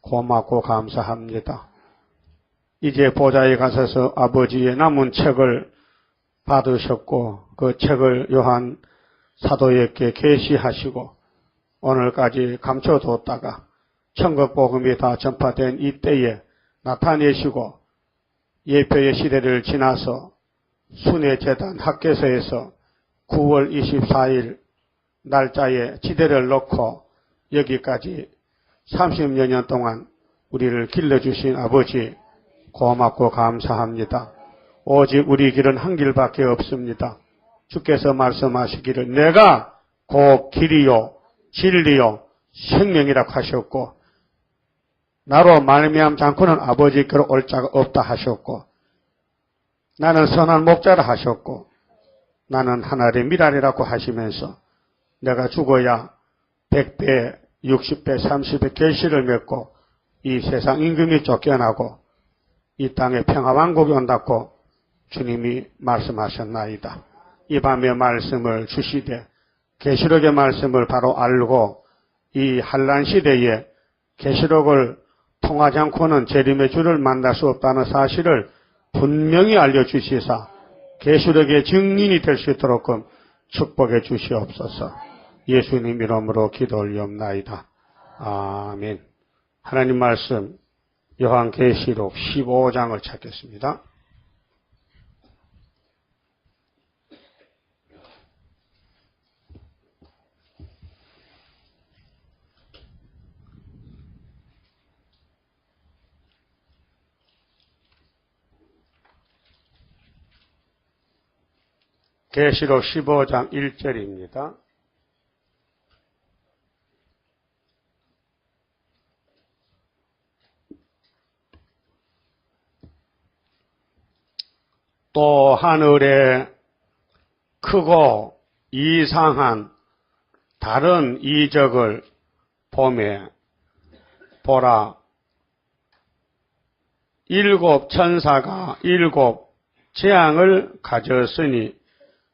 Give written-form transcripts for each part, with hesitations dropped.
고맙고 감사합니다. 이제 보좌에 가셔서 아버지의 남은 책을 받으셨고 그 책을 요한 사도에게 계시하시고 오늘까지 감춰뒀다가 천국 복음이 다 전파된 이때에 나타내시고 예표의 시대를 지나서 순회재단 학교에서 9월 24일 날짜에 지대를 놓고 여기까지 30여 년 동안 우리를 길러주신 아버지 고맙고 감사합니다. 오직 우리 길은 한 길밖에 없습니다. 주께서 말씀하시기를 내가 곧 길이요 진리요 생명이라고 하셨고 나로 말미암지 않고는 아버지께로 올 자가 없다 하셨고 나는 선한 목자라 하셨고 나는 하늘의 미랄이라고 하시면서 내가 죽어야 100배, 60배, 30배 계시를 맺고 이 세상 임금이 쫓겨나고 이 땅에 평화왕국이 온다고 주님이 말씀하셨나이다. 이 밤에 말씀을 주시되 계시록의 말씀을 바로 알고 이 한란 시대에 계시록을 통하지 않고는 재림의 주를 만날 수 없다는 사실을 분명히 알려주시사 계시록의 증인이 될 수 있도록 축복해 주시옵소서. 예수님 이름으로 기도 올리옵나이다. 아멘. 하나님 말씀 요한계시록 15장을 찾겠습니다. 계시록 15장 1절입니다. 또 하늘에 크고 이상한 다른 이적을 보매 보라 일곱 천사가 일곱 재앙을 가졌으니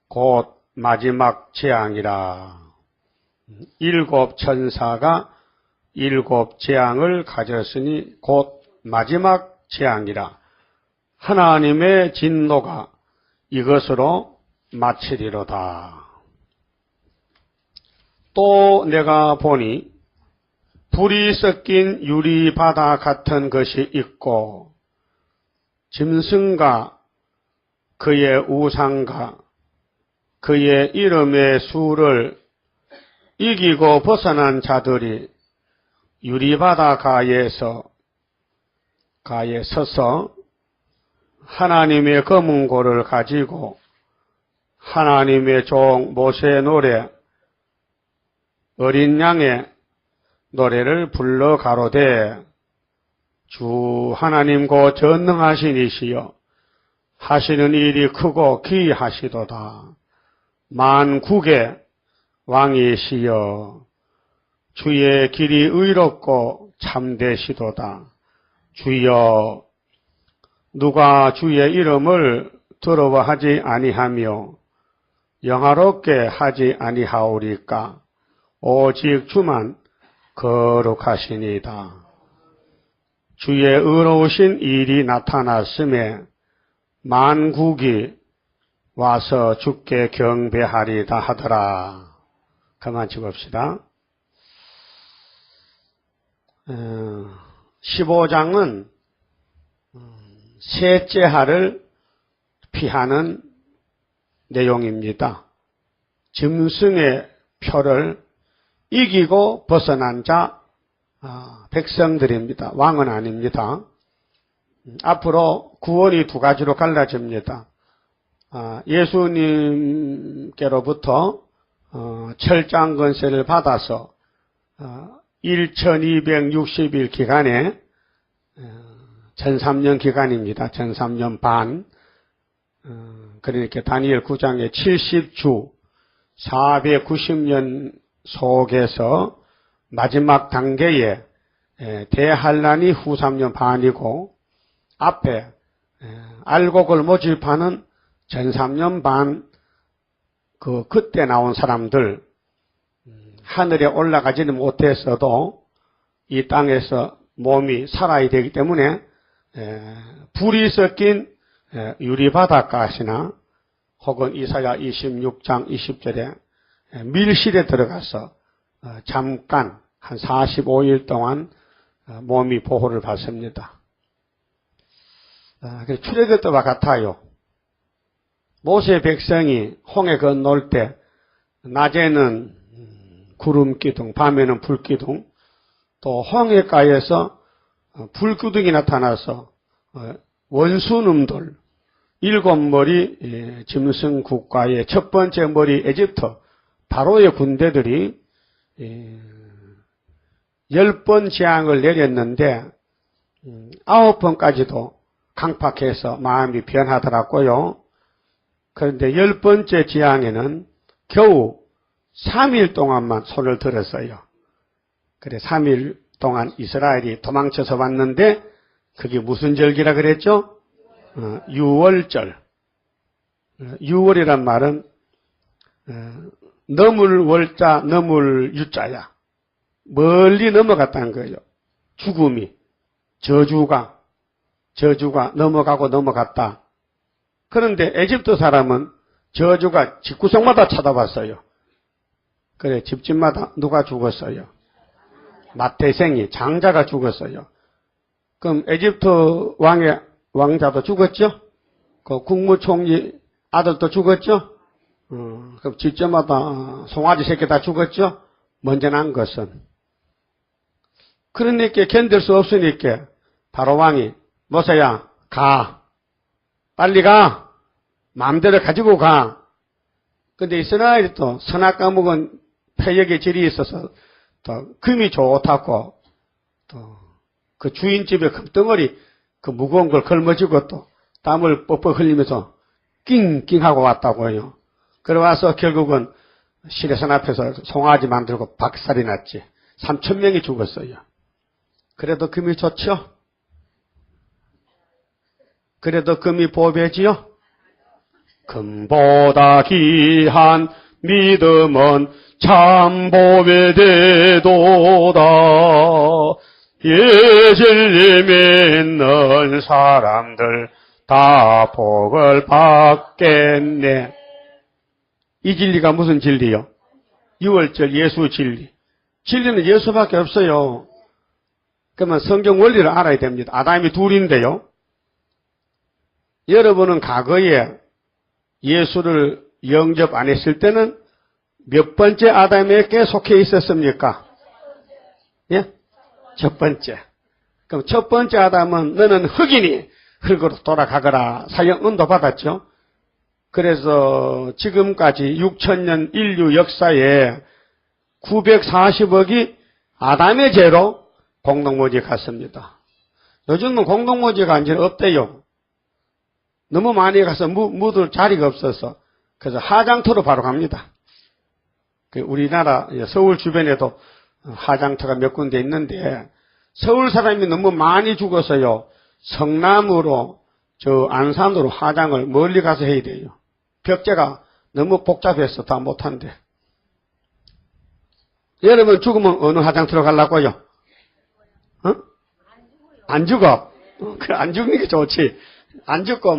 곧 마지막 재앙이라. 일곱 천사가 일곱 재앙을 가졌으니 곧 마지막 재앙이라. 하나님의 진노가 이것으로 마치리로다. 또 내가 보니 불이 섞인 유리바다 같은 것이 있고 짐승과 그의 우상과 그의 이름의 수를 이기고 벗어난 자들이 유리바다 가에 서서 하나님의 검은고를 가지고 하나님의 종 모세의 노래 어린 양의 노래를 불러 가로되 주 하나님 곧 전능하신 이시여 하시는 일이 크고 기이하시도다. 만국의 왕이시여 주의 길이 의롭고 참되시도다. 주여 누가 주의 이름을 더러워하지 아니하며 영화롭게 하지 아니하오리까. 오직 주만 거룩하시니이다. 주의 의로우신 일이 나타났음에 만국이 와서 주께 경배하리다 하더라. 그만 찍읍시다. 15장은 셋째 하를 피하는 내용입니다. 짐승의 표를 이기고 벗어난 자 백성들입니다. 왕은 아닙니다. 앞으로 구원이 두 가지로 갈라집니다. 예수님께로부터 철장 권세를 받아서 1260일 기간에 1003년 기간입니다. 1003년 반. 그러니까 다니엘 9장에 70주 490년 속에서 마지막 단계에 대한란이 후 3년 반이고 앞에 알곡을 모집하는 전 3년 반 그때 나온 사람들 하늘에 올라가지는 못했어도 이 땅에서 몸이 살아야 되기 때문에 불이 섞인 유리바닷가시나 혹은 이사야 26장 20절에 밀실에 들어가서 잠깐 한 45일 동안 몸이 보호를 받습니다. 출애굽 때와 같아요. 모세 백성이 홍해 건널 때 낮에는 구름 기둥, 밤에는 불 기둥, 또 홍해가에서 불기둥이 나타나서 원수놈들 7머리 짐승 국가의 첫 번째 머리 에집트 바로의 군대들이 10번 재앙을 내렸는데 9번까지도 강팍해서 마음이 변하더라고요. 그런데 10번째 재앙에는 겨우 3일 동안만 손을 들었어요. 그래 3일 동안 이스라엘이 도망쳐서 왔는데 그게 무슨 절기라 그랬죠? 6월절. 6월이란 말은 넘을 월자, 넘을 유자야. 멀리 넘어갔다는 거예요. 죽음이, 저주가 넘어가고 넘어갔다. 그런데 에집트 사람은 저주가 집구석마다 찾아왔어요. 그래 집집마다 누가 죽었어요? 맏태생이, 장자가 죽었어요. 그럼 에집트 왕자도 죽었죠? 그 국무총리 아들도 죽었죠? 그럼 집집마다 송아지 새끼 다 죽었죠? 먼저 난 것은. 그러니까 견딜 수 없으니까 바로 왕이 모세야 가. 빨리 가. 마음대로 가지고 가. 근데 이스라엘이 또 선악과목은 폐역의 질이 있어서 또 금이 좋다고 또 그 주인집에 금덩어리 그 무거운 걸 걸머쥐고 또 땀을 뻑뻑 흘리면서 낑낑하고 왔다고요. 그래 와서 결국은 시내산 앞에서 송아지 만들고 박살이 났지. 3,000명이 죽었어요. 그래도 금이 좋죠? 그래도 금이 보배지요? 금보다 귀한 믿음은 참 보배되도다. 이 진리 믿는 사람들 다 복을 받겠네. 이 진리가 무슨 진리요? 6월절 예수 진리. 진리는 예수밖에 없어요. 그러면 성경 원리를 알아야 됩니다. 아담이 둘인데요. 여러분은 과거에 예수를 영접 안 했을 때는 몇 번째 아담에게 속해 있었습니까? 예? 첫 번째. 그럼 첫 번째 아담은 너는 흙이니 흙으로 돌아가거라 사형 은도 받았죠. 그래서 지금까지 6,000년 인류 역사에 940억이 아담의 죄로 공동모지에 갔습니다. 요즘은 공동모지가 완전히 없대요. 너무 많이 가서 묻을 자리가 없어서 그래서 하장터로 바로 갑니다. 우리나라 서울 주변에도 하장터가 몇 군데 있는데 서울 사람이 너무 많이 죽어서요. 성남으로 저 안산으로 하장을 멀리 가서 해야 돼요. 벽제가 너무 복잡해서 다 못한대. 여러분 죽으면 어느 하장터로 가려고요? 어? 안 죽어. 그래 안 죽는 게 좋지. 안 죽고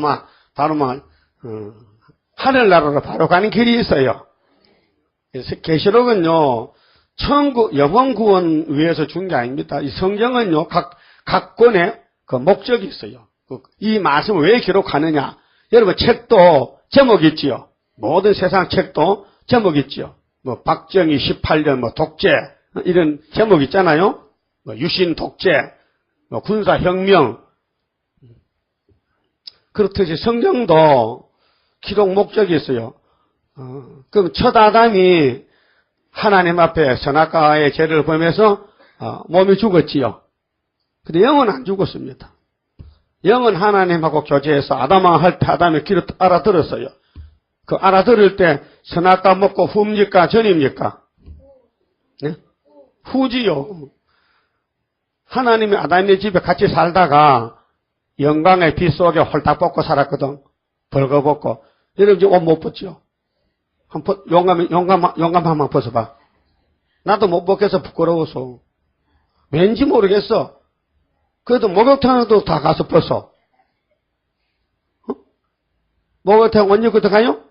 바로 하늘나라로 바로 가는 길이 있어요. 그래서 계시록은요, 영원 구원 위해서 준 게 아닙니다. 이 성경은요, 각 권에 그 목적이 있어요. 이 말씀을 왜 기록하느냐? 여러분 책도 제목이 있지요. 모든 세상 책도 제목이 있지요. 박정희 18년 독재 이런 제목 있잖아요. 유신 독재, 군사혁명. 그렇듯이 성경도 기록 목적이 있어요. 그럼 첫 아담이 하나님 앞에 선악과의 죄를 범해서 몸이 죽었지요. 근데 영은 안 죽었습니다. 영은 하나님하고 교제해서 아담아 할 때 아담의 길을 알아들었어요. 그 알아들을 때 선악과 먹고 후입니까? 전입니까? 네? 후지요. 하나님이 아담의 집에 같이 살다가 영광의 빛 속에 홀딱 벗고 살았거든. 벌거벗고. 여러분 지금 옷 못 벗죠? 용감 한번 벗어봐. 나도 못 벗겨서 부끄러워서. 왠지 모르겠어. 그래도 목욕탕에도 다 가서 벗어. 목욕탕 언제 그때 가요?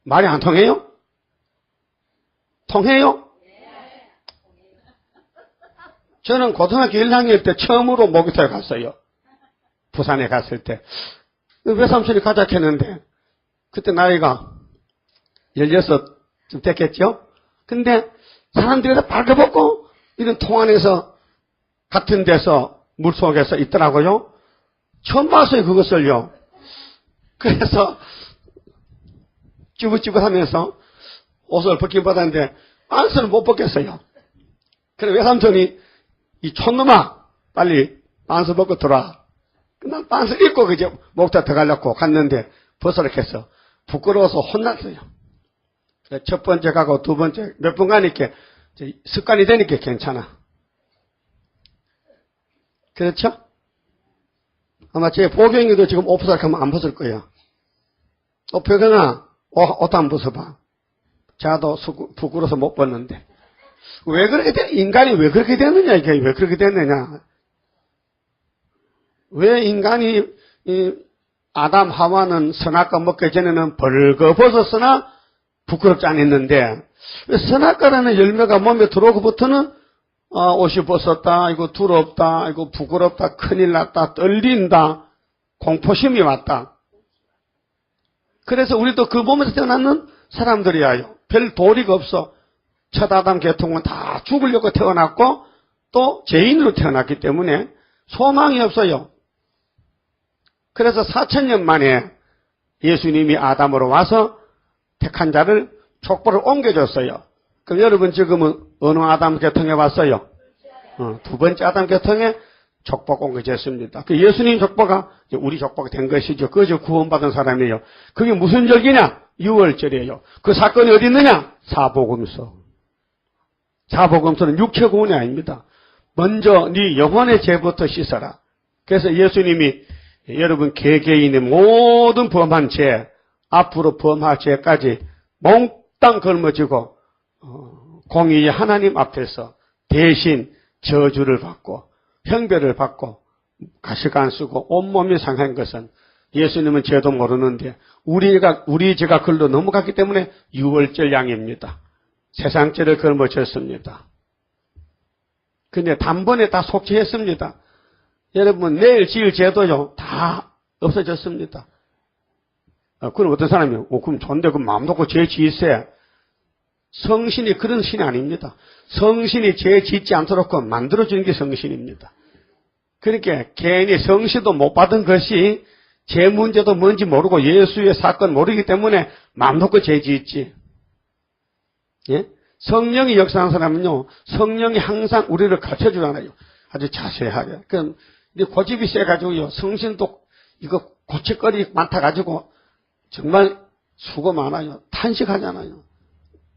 말이 안 통해요? 통해요? 저는 고등학교 1학년 때 처음으로 목욕탕에 갔어요. 부산에 갔을 때. 외삼촌이 가자 했는데, 그때 나이가 16쯤 됐겠죠? 근데 사람들이 다 발겨벗고 이런 통 안에서 같은 데서 물속에서 있더라고요. 처음 봤어요, 그것을요. 그래서 쭈긋쭈긋하면서 옷을 벗긴 받았는데 빤스는 못 벗겠어요. 그래 외삼촌이 이 촌놈아 빨리 빤스 벗고 들어와. 난 빤스 입고 그저 목욕탕 들어가려고 갔는데 벗으라 했어. 부끄러워서 혼났어요. 첫 번째 가고 두 번째 몇 번 가니까 습관이 되니까 괜찮아. 그렇죠? 아마 제 보경이도 지금 옷 벗으라 하면 안 벗을 거예요. 보경아 옷 안 벗어봐. 자도 부끄러워서 못 벗는데. 왜 그렇게 인간이 왜 그렇게 됐느냐, 이게 왜 그렇게 됐느냐. 왜 인간이, 아담, 하와는 선악과 먹기 전에는 벌거벗었으나 부끄럽지 않았는데, 선악과라는 열매가 몸에 들어오고부터는, 옷이 벗었다, 이거 두렵다, 이거 부끄럽다, 큰일 났다, 떨린다, 공포심이 왔다. 그래서 우리도 그 몸에서 태어났는 사람들이야요. 별 도리가 없어. 첫 아담 계통은 다 죽으려고 태어났고 또 죄인으로 태어났기 때문에 소망이 없어요. 그래서 4,000년 만에 예수님이 아담으로 와서 택한 자를 족보를 옮겨줬어요. 그럼 여러분 지금은 어느 아담 계통에 왔어요? 두 번째 아담 계통에 족보가 옮겨졌습니다. 그 예수님 족보가 우리 족보가 된 것이죠. 그저 구원받은 사람이에요. 그게 무슨 절기냐? 6월절이에요. 그 사건이 어디 있느냐? 사복음서. 사복음서는 육체 구원이 아닙니다. 먼저 네 영혼의 죄부터 씻어라. 그래서 예수님이 여러분 개개인의 모든 범한 죄, 앞으로 범할 죄까지 몽땅 걸머지고 공의의 하나님 앞에서 대신 저주를 받고 형벌을 받고 가식 안 쓰고 온몸이 상한 것은 예수님은 죄도 모르는데 우리 죄가 글로 넘어갔기 때문에 6월절 양입니다. 세상 죄를 걸머졌습니다. 근데 단번에 다 속죄했습니다. 여러분 내일 지을 죄도요 다 없어졌습니다. 그럼 어떤 사람이 그럼 좋은데 그 마음 놓고 죄 지으세. 성신이 그런 신이 아닙니다. 성신이 죄 짓지 않도록 만들어주는 게 성신입니다. 그러니까 괜히 성신도 못 받은 것이 죄 문제도 뭔지 모르고 예수의 사건 모르기 때문에 마음 놓고 죄 짓지. 예? 성령이 역사하는 사람은요, 성령이 항상 우리를 가르쳐주잖아요. 아주 자세하게. 그럼 고집이 세가지고요, 성신도 이거 고칠거리 많다가지고 정말 수고 많아요. 탄식하잖아요.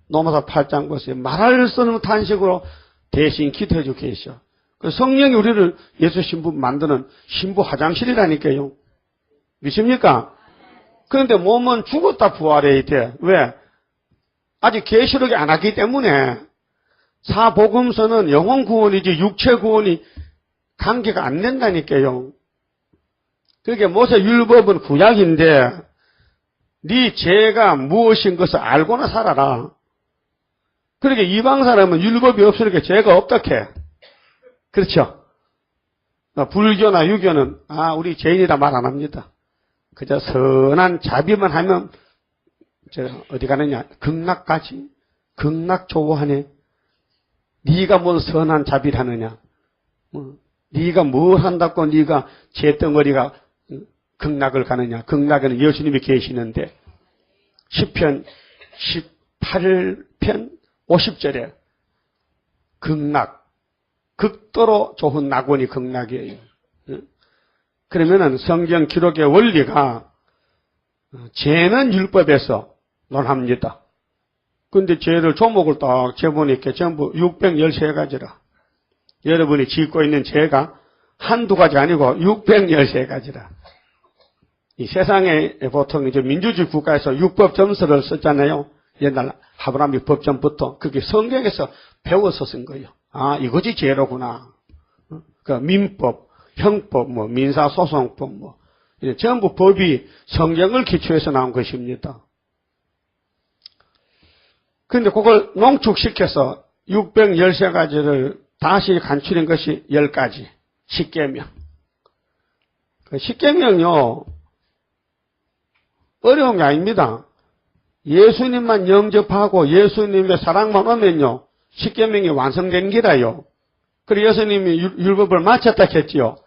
노마사 8장 보세요. 말할 수 없는 탄식으로 대신 기도해주고 계셔. 성령이 우리를 예수 신부 만드는 신부 화장실이라니까요. 믿습니까? 그런데 몸은 죽었다 부활해야 돼. 왜? 아직 계시록이 안 왔기 때문에 사복음서는 영혼 구원이지 육체 구원이 관계가 안 된다니까요. 그러니까 모세 율법은 구약인데 네 죄가 무엇인 것을 알고나 살아라. 그러니까 이방 사람은 율법이 없으니까 죄가 없다 해. 그렇죠? 불교나 유교는 우리 죄인이다 말 안 합니다. 그저 선한 자비만 하면 어디 가느냐? 극락까지. 극락 좋아하네. 네가 뭔 선한 자비를 하느냐? 네가 뭘 한다고 네가 죄덩어리가 극락을 가느냐? 극락에는 예수님이 계시는데 시편 18편 50절에 극락, 극도로 좋은 낙원이 극락이에요. 그러면은 성경 기록의 원리가 죄는 율법에서 논합니다. 근데 죄를 조목을 딱 재보니까 전부 613가지라. 여러분이 짓고 있는 죄가 한두 가지 아니고 613가지라. 이 세상에 보통 이제 민주주의 국가에서 율법 점수를 썼잖아요. 옛날 아브라함이 법전부터 그게 성경에서 배워서 쓴 거예요. 아, 이것이 제로구나. 그 민법, 형법, 민사소송법, 전부 법이 성경을 기초해서 나온 것입니다. 근데 그걸 농축시켜서 613가지를 다시 간추린 것이 10가지. 십계명. 그 십계명요, 어려운 게 아닙니다. 예수님만 영접하고 예수님의 사랑만 오면요, 십계명이 완성된 기라요. 그리고 예수님이 율법을 마쳤다 했지요.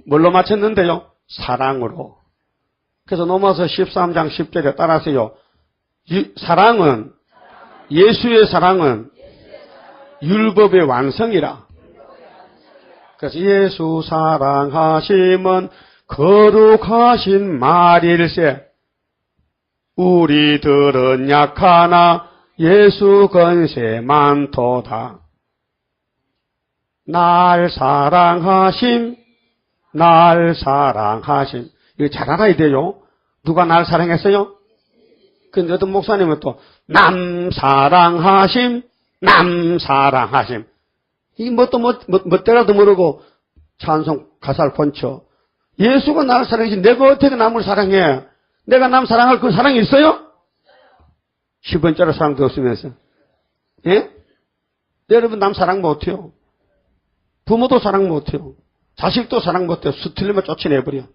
뭘로 마쳤는데요? 사랑으로. 그래서 로마서 13장 10절에 따라서요, 사랑은, 예수의 사랑은 율법의 완성이라. 그래서 예수 사랑하심은 거룩하신 말일세. 우리들은 약하나 예수 건세 많도다. 날 사랑하심, 날 사랑하심. 이거 잘 알아야 돼요. 누가 날 사랑했어요? 근데 어떤 목사님은 또 남 사랑하심, 남 사랑하심. 이 뭐때라도 모르고 찬송 가사를 번쳐. 예수가 나를 사랑하지 내가 어떻게 남을 사랑해? 내가 남 사랑할 그 사랑이 있어요? 10번째로 사랑도 없으면서. 예? 여러분 남 사랑 못해요. 부모도 사랑 못해요. 자식도 사랑 못해요. 수틀리면 쫓아내버려.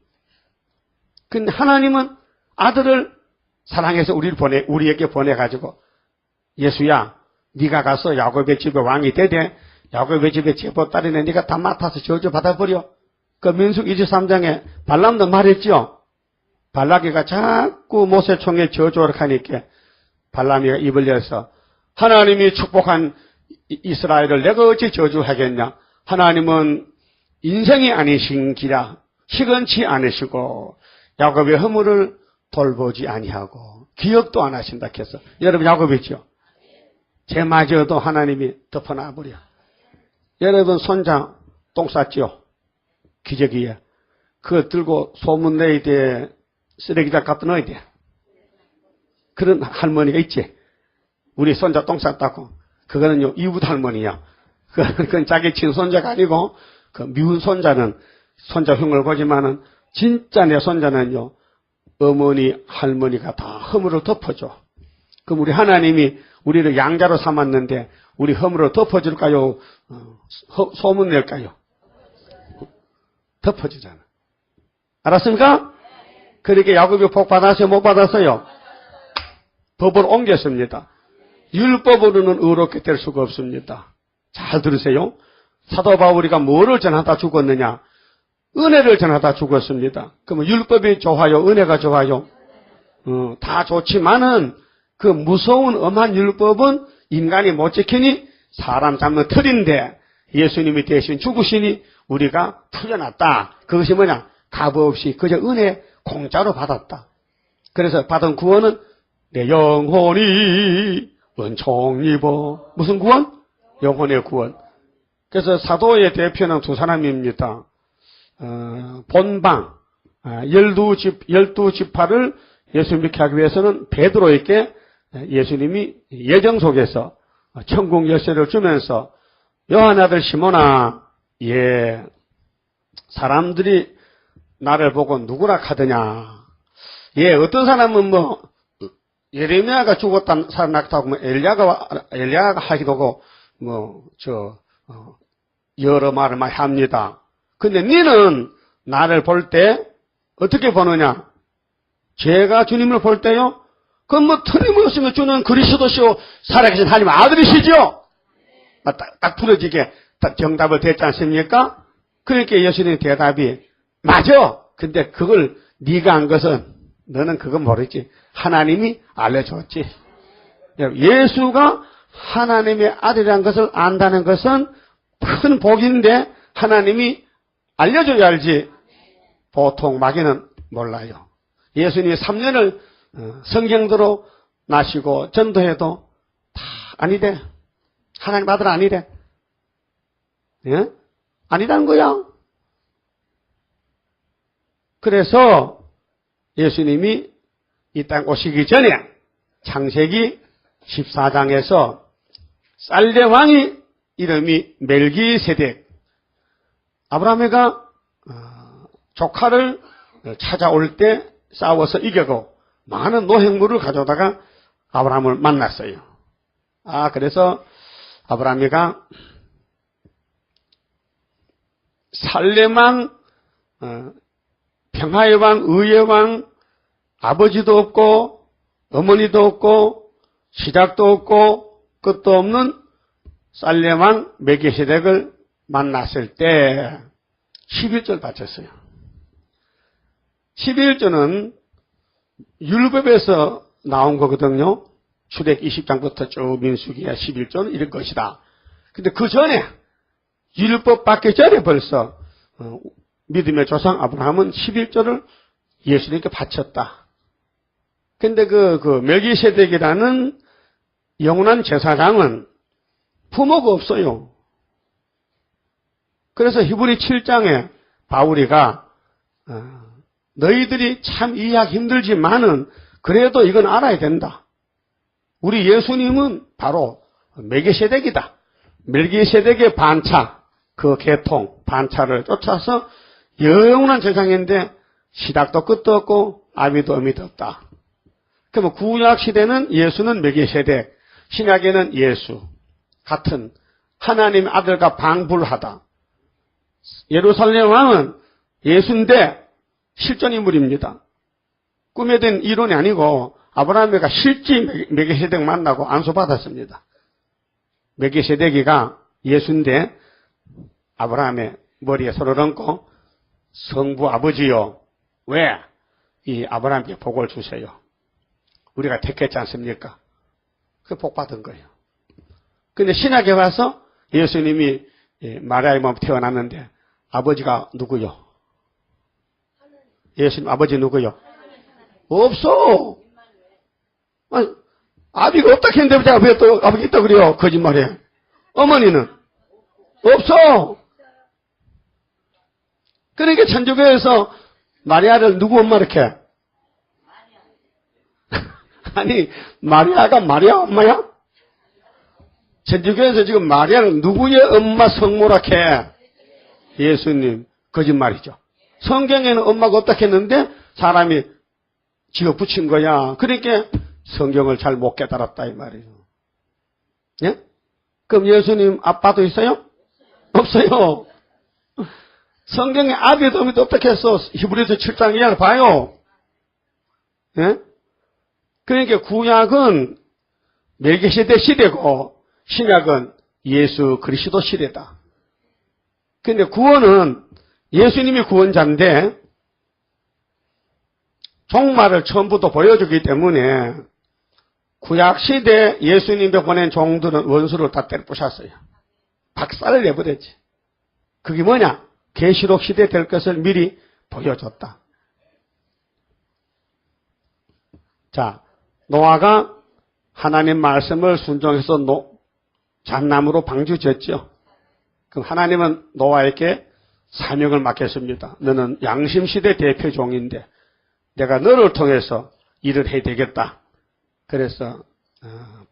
근데 하나님은 아들을 사랑해서 우리에게 보내가지고, 예수야, 네가 가서 야곱의 집에 왕이 되되, 야곱의 집에 제보딸이네 네가 다 맡아서 저주 받아버려. 그 민수기 23장에 발람도 말했죠. 발락이가 자꾸 모세총에 저주를 하니까 발람이가 입을 열어서 하나님이 축복한 이스라엘을 내가 어찌 저주하겠냐. 하나님은 인생이 아니신 기라 시건치 않으시고 야곱의 허물을 돌보지 아니하고 기억도 안 하신다 해서. 여러분 야곱이죠. 쟤마저도 하나님이 덮어놔버려. 여러분 손자 똥 쌌죠. 기저귀에. 그거 들고 소문내야 돼. 쓰레기장 갖다 넣어야 돼. 그런 할머니가 있지. 우리 손자 똥 쌌다고. 그거는요 이웃 할머니야. 그건 자기 친손자가 아니고 그 미운 손자는 손자 흉을 보지만은 진짜 내 손자는요 어머니 할머니가 다 허물을 덮어줘. 그럼 우리 하나님이 우리를 양자로 삼았는데 우리 허물을 덮어줄까요? 소문낼까요? 덮어주잖아. 알았습니까? 그렇게 야곱이 복 받았어요? 못 받았어요? 법을 옮겼습니다. 율법으로는 의롭게 될 수가 없습니다. 잘 들으세요. 사도 바울이가 뭐를 전하다 죽었느냐? 은혜를 전하다 죽었습니다. 그러면 율법이 좋아요? 은혜가 좋아요? 다 좋지만은 그 무서운 엄한 율법은 인간이 못 지키니 사람 잡는 틀인데 예수님이 대신 죽으시니 우리가 풀려났다. 그것이 뭐냐? 값없이 그저 은혜 공짜로 받았다. 그래서 받은 구원은 내 영혼이 은총 입어. 무슨 구원? 영혼의 구원. 그래서 사도의 대표는 두 사람입니다. 본방 12지파를 예수 믿게 하기 위해서는 베드로에게 예수님이 예정 속에서 천국 열쇠를 주면서 요한 아들 시몬아, 예, 사람들이 나를 보고 누구라 하더냐. 예, 어떤 사람은 예레미야가 죽었다 살아났다고 엘리야가 하기도 하고 여러 말을 많이 합니다. 근데 너는 나를 볼 때 어떻게 보느냐? 제가 주님을 볼 때요? 그건 틀림없으면 주는 그리스도시오 살아계신 하나님 아들이시죠? 딱 부러지게 정답을 대지 않습니까? 그러니까 예수님의 대답이 맞아. 근데 그걸 네가 한 것은 너는 그거 모르지. 하나님이 알려줬지. 예수가 하나님의 아들이라는 것을 안다는 것은 큰 복인데 하나님이 알려줘야 알지. 보통 마귀는 몰라요. 예수님이 3년을 성경대로 나시고 전도해도 다 아니래. 하나님 아들 아니래. 예? 아니라는 거야. 그래서 예수님이 이 땅 오시기 전에 창세기 14장에서 살레 왕이 이름이 멜기세덱. 아브라함이가 조카를 찾아올 때 싸워서 이겨고 많은 노획물을 가져다가 아브라함을 만났어요. 그래서 아브라함이가 살렘 왕, 평화의 왕, 의의 왕, 아버지도 없고 어머니도 없고 시작도 없고 끝도 없는 살렘 왕 멜기세덱을 만났을 때 11절 바쳤어요. 11절은 율법에서 나온 거거든요. 출애굽 20장부터 쭉 민수기야 11절은 이럴 것이다. 근데 그 전에 율법 받기 전에 벌써 믿음의 조상 아브라함은 11절을 예수님께 바쳤다. 근데 그 멜기세덱이라는 영원한 제사장은 부모가 없어요. 그래서 히브리 7장에 바울이가 너희들이 참 이해하기 힘들지만은 그래도 이건 알아야 된다. 우리 예수님은 바로 멜기세덱이다. 멜기세덱의 반차, 그 계통, 반차를 쫓아서 영원한 제사장인데 시작도 끝도 없고 아비도 어미도 없다. 그러면 구약 시대는 예수는 멜기세덱, 신약에는 예수 같은 하나님의 아들과 방불하다. 예루살렘 왕은 예수인데 실존 인물입니다. 꿈에 든 이론이 아니고 아브라함이가 실제 멜기세덱 만나고 안수받았습니다. 멜기세덱이가 예수인데 아브라함의 머리에 손을 얹고 성부 아버지요. 왜? 이 아브라함께 복을 주세요. 우리가 택했지 않습니까? 그 복 받은 거예요. 근데 신약에 와서 예수님이 마리아의 몸 태어났는데 아버지가 누구요? 예수님 아버지 누구요? 없어. 아니, 아비가 없다 했는데 제가 왜 또 아버지 있다 그래요? 거짓말이에요. 어머니는 없어. 그러니까 천주교에서 마리아를 누구 엄마 이렇게? 아니 마리아가 마리아 엄마야? 천주교에서 지금 마리아는 누구의 엄마 성모라 해? 예수님. 거짓말이죠. 성경에는 엄마가 없다 했는데 사람이 지어 붙인 거야. 그러니까 성경을 잘 못 깨달았다 이 말이에요. 예? 그럼 예수님 아빠도 있어요? 없어요. 성경에 아비도 어미도 없다 했어. 히브리서 7장 이하를 봐요. 예? 그러니까 구약은 멜기세덱 시대고 신약은 예수 그리스도 시대다. 근데 구원은 예수님이 구원자인데 종말을 처음부터 보여주기 때문에 구약 시대 예수님이 보낸 종들은 원수를 다 때려 부셨어요. 박살을 내버렸지. 그게 뭐냐? 계시록 시대 될 것을 미리 보여줬다. 자, 노아가 하나님 말씀을 순종해서 잣나무로 방주 지었죠. 그럼 하나님은 노아에게 사명을 맡겼습니다. 너는 양심시대 대표 종인데 내가 너를 통해서 일을 해야 되겠다. 그래서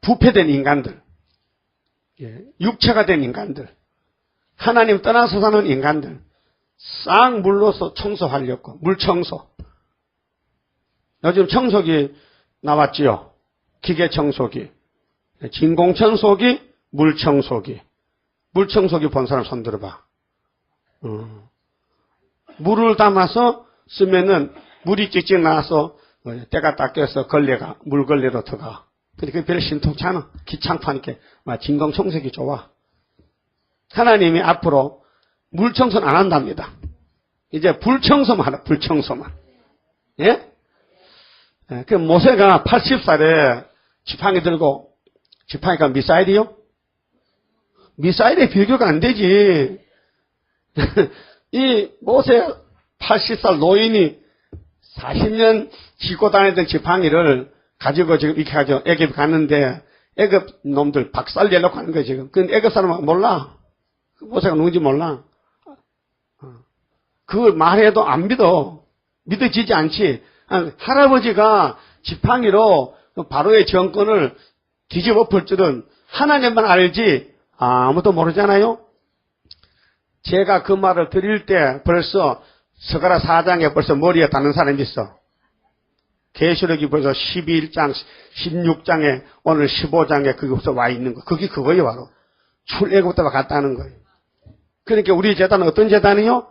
부패된 인간들, 육체가 된 인간들, 하나님 떠나서 사는 인간들 싹 물로서 청소하려고 물청소. 요즘 청소기 나왔지요. 기계 청소기, 진공청소기, 물청소기. 물청소기 본 사람 손 들어봐. 물을 담아서 쓰면은 물이 찍찍 나와서 때가 닦여서 걸레가 물걸레로 들어가. 근데 그게 별로 신통치 않아. 귀찮다니까. 진공청소기 좋아. 하나님이 앞으로 물청소는 안 한답니다. 이제 불청소만 하라. 불청소만. 예? 그 모세가 80살에 지팡이 들고, 지팡이가 미사일이요? 미사일에 비교가 안 되지. 이 모세 80살 노인이 40년 싣고 다니던 지팡이를 가지고 지금 이렇게 가지고 애굽 갔는데 애굽 놈들 박살 내려고 하는 거야 지금. 근데 애굽 사람은 몰라. 모세가 누군지 몰라. 그걸 말해도 안 믿어. 믿어지지 않지. 할아버지가 지팡이로 바로의 정권을 뒤집어 엎을 줄은 하나님만 알지 아무도 모르잖아요. 제가 그 말을 드릴 때 벌써 스가랴 4장에 벌써 머리에 닿는 사람이 있어. 계시록이 벌써 11장, 16장에 오늘 15장에 그게 벌써 와 있는 거. 그게 그거예요 바로. 출애굽부터 갔다는 거예요. 그러니까 우리 제단은 어떤 제단이요?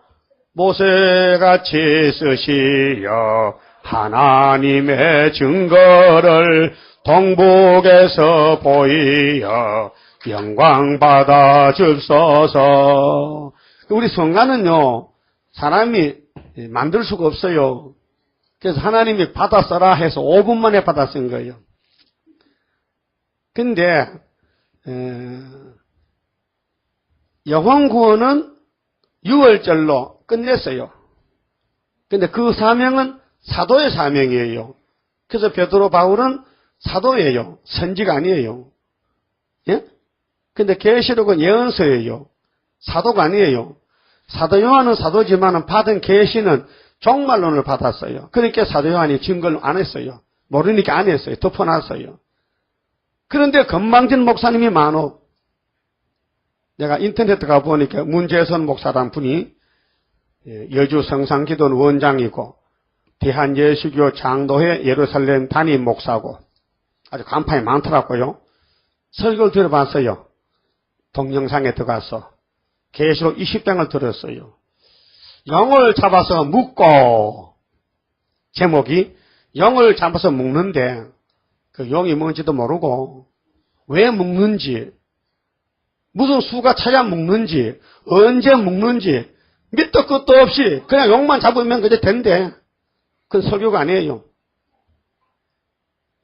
모세같이 쓰시어 하나님의 증거를 동북에서 보이어 영광 받아 주소서. 우리 성가는요, 사람이 만들 수가 없어요. 그래서 하나님이 받아 써라 해서 5분 만에 받아 쓴 거예요. 근데, 영혼 구원은 6월절로 끝냈어요. 근데 그 사명은 사도의 사명이에요. 그래서 베드로 바울은 사도예요. 선지가 아니에요. 예? 근데 계시록은 예언서예요. 사도가 아니에요. 사도 요한은 사도지만은 받은 계시는 종말론을 받았어요. 그러니까 사도 요한이 증거를 안 했어요. 모르니까 안 했어요. 덮어놨어요. 그런데 건방진 목사님이 많어. 내가 인터넷 가보니까 문재선 목사란 분이 여주 성상기도원 원장이고 대한예수교 장로회 예루살렘 담임 목사고 아주 간판이 많더라고요. 설교를 들어봤어요. 동영상에 들어가서 계시록 20장을 들었어요. 영을 잡아서 묶고, 제목이 영을 잡아서 묶는데 그 용이 뭔지도 모르고 왜 묶는지, 무슨 수가 차야 묶는지, 언제 묶는지 밑도 끝도 없이 그냥 용만 잡으면 그게 된대. 그건 설교가 아니에요.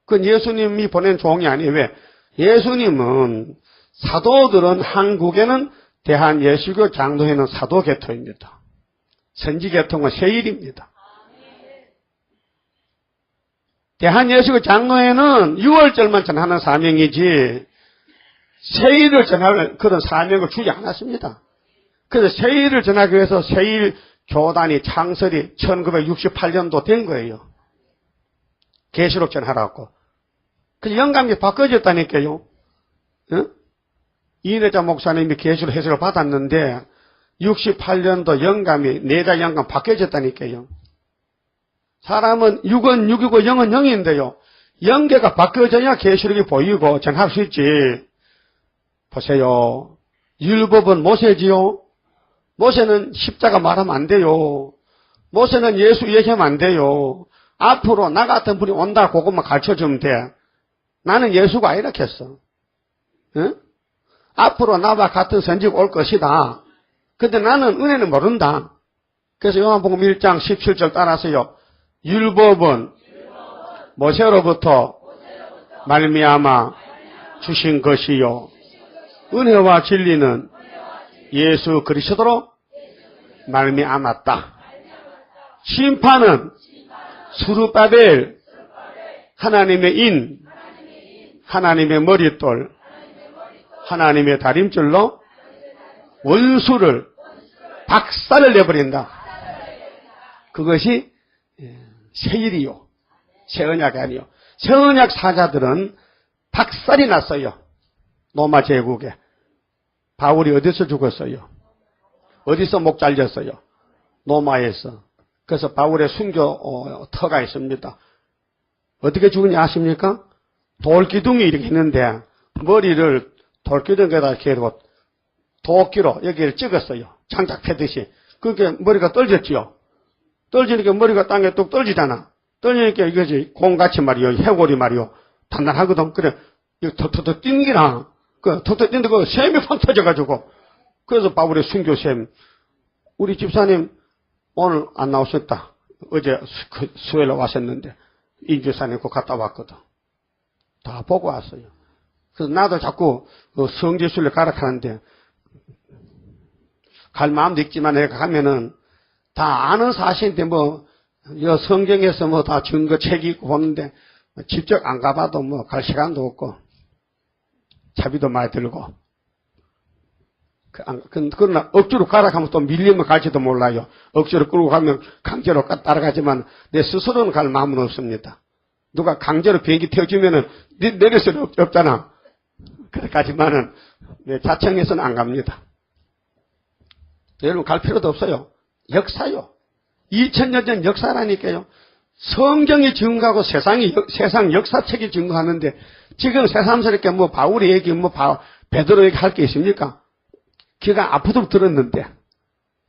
그건 예수님이 보낸 종이 아니에요. 왜? 예수님은 사도들은 한국에는 대한예수교 장로회는 사도계통입니다. 선지계통은 세일입니다. 대한예수교 장로회는 6월절만 전하는 사명이지 세일을 전할 그런 사명을 주지 않았습니다. 그래서 세일을 전하기 위해서 세일 교단이 창설이 1968년도 된 거예요. 계시록 전하라고. 그래서 영감이 바꿔졌다니까요. 응? 이인혜자 목사님이 계시록 해석을 받았는데 68년도 영감이 내자 영감 바뀌어졌다니까요. 사람은 6은 6이고 0은 0인데요. 영계가 바뀌어져야 계시록이 보이고 전할 수 있지. 보세요. 율법은 모세지요. 모세는 십자가 말하면 안 돼요. 모세는 예수 얘기하면 안 돼요. 앞으로 나 같은 분이 온다 그것만 가르쳐주면 돼. 나는 예수가 아니라 했어. 응? 앞으로 나와 같은 선지가 올 것이다. 근데 나는 은혜는 모른다. 그래서 요한복음 1장 17절 따라서요. 율법은 모세로부터 말미암아 주신 것이요. 은혜와 진리는 예수 그리스도로 말미암았다. 심판은 스룹바벨 하나님의 인, 하나님의 머릿돌, 하나님의 다림줄로 원수를 박살을 내버린다. 그것이 새일이요. 새언약이 아니요. 새언약 사자들은 박살이 났어요. 로마 제국에. 바울이 어디서 죽었어요? 어디서 목 잘렸어요? 로마에서. 그래서 바울의 순교 터가 있습니다. 어떻게 죽은지 아십니까? 돌기둥이 이렇게 있는데 머리를 돌기둥에다 이렇게 도끼로 여기를 찍었어요. 장작 패듯이. 그게 머리가 떨어졌지요. 떨어지니까 머리가 땅에 뚝 떨어지잖아. 떨어지니까 이거지 공같이 말이요. 해골이 말이요. 단단하거든. 그래 턱턱턱 뛰는 게나. 턱턱 뛰는데 그 샘이 펑 터져가지고. 그래서 바울의 순교샘. 우리 집사님 오늘 안 나오셨다. 어제 수요일에 왔었는데 인주산에 그 갔다 왔거든. 다 보고 왔어요. 그래서 나도 자꾸 성지순례 가라 하는데 갈 마음도 있지만 내가 가면은 다 아는 사실인데 성경에서 다 증거 책이 있고 보는데 직접 안 가봐도 갈 시간도 없고 차비도 많이 들고 그러나 억지로 가라 하면 또 밀리면 갈지도 몰라요. 억지로 끌고 가면 강제로 따라가지만 내 스스로는 갈 마음은 없습니다. 누가 강제로 비행기 태워주면은 내릴 수는 없잖아. 그래까지만은 자청해서는 안 갑니다. 여러분 갈 필요도 없어요. 역사요. 2000년 전 역사라니까요. 성경이 증거하고 세상 역사책이 증거하는데 지금 새삼스럽게 뭐 바울의 얘기, 베드로 얘기 할 게 있습니까? 귀가 아프도록 들었는데.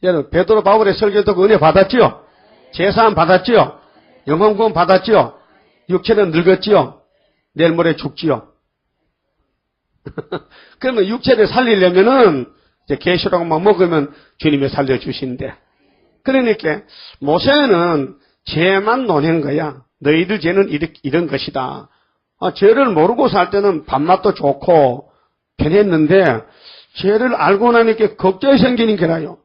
여러분, 베드로 바울의 설교 듣고 은혜 받았지요? 제사함 받았지요? 영혼 구원 받았지요? 육체는 늙었지요? 내일 모레 죽지요? 그러면 육체를 살리려면은 이제 계시록만 먹으면 주님이 살려주신대. 그러니까 모세는 죄만 논한 거야. 너희들 죄는 이런 것이다. 죄를 모르고 살 때는 밥맛도 좋고 편했는데 죄를 알고 나니까 걱정이 생기는 게라요.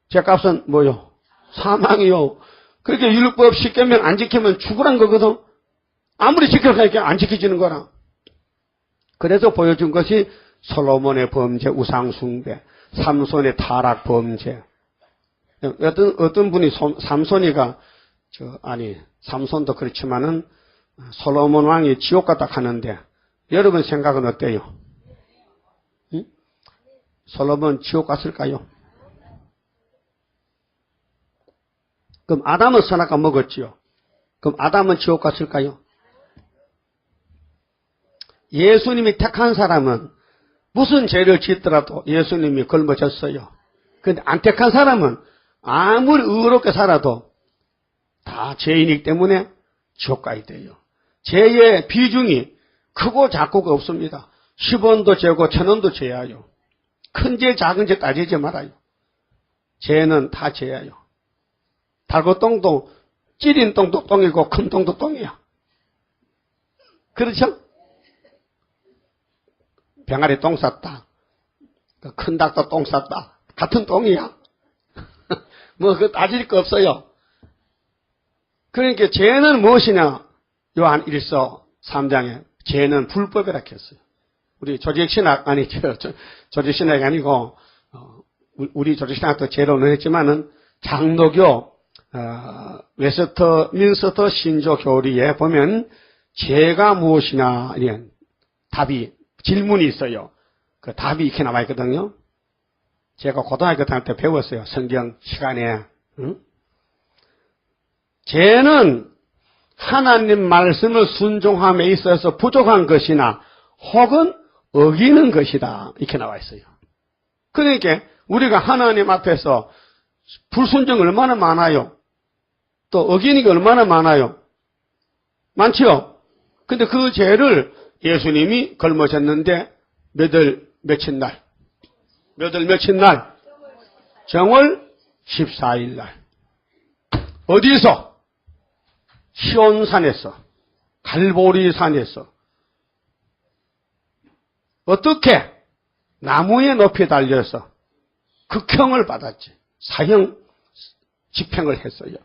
죄값은 뭐요? 사망이요. 그렇게 율법 10계명 안 지키면 죽으란 거거든. 아무리 지켜가니까 안 지켜지는 거라. 그래서 보여준 것이 솔로몬의 범죄, 우상숭배, 삼손의 타락 범죄. 어떤 분이 삼손이가 삼손도 그렇지만은 솔로몬 왕이 지옥 갔다 가는데 여러분 생각은 어때요? 응? 솔로몬 지옥 갔을까요? 그럼 아담은 선악과 먹었지요. 그럼 아담은 지옥 갔을까요? 예수님이 택한 사람은 무슨 죄를 짓더라도 예수님이 걸머졌어요. 그런데 안 택한 사람은 아무리 의롭게 살아도 다 죄인이기 때문에 지옥 가야 돼요. 죄의 비중이 크고 작고가 없습니다. 10원도 죄고 1000원도 죄야요. 큰 죄 작은 죄 따지지 말아요. 죄는 다 죄야요. 달고 똥도 찌린 똥도 똥이고 큰 똥도 똥이야. 그렇죠? 병아리 똥 쌌다. 큰 닭도 똥 쌌다. 같은 똥이야. 뭐 그거 따질 거 없어요. 그러니까 죄는 무엇이냐? 요한 1서 3장에 죄는 불법이라 했어요. 우리 조직신학 조직신학이 아니고 우리 조직신학도 죄로는 했지만은 장로교 웨스트민스터 신조 교리에 보면 죄가 무엇이냐 이런 답이 질문이 있어요. 그 답이 이렇게 나와 있거든요. 제가 고등학교 다닐 때 배웠어요. 성경 시간에. 응? 죄는 하나님 말씀을 순종함에 있어서 부족한 것이나 혹은 어기는 것이다. 이렇게 나와 있어요. 그러니까 우리가 하나님 앞에서 불순종 얼마나 많아요. 또 어기는 게 얼마나 많아요. 많지요. 근데 그 죄를 예수님이 걸머졌는데 며칠 날? 정월 14일 날. 어디서? 시온산에서, 갈보리산에서. 어떻게? 나무에 높이 달려서 극형을 받았지. 사형 집행을 했어요.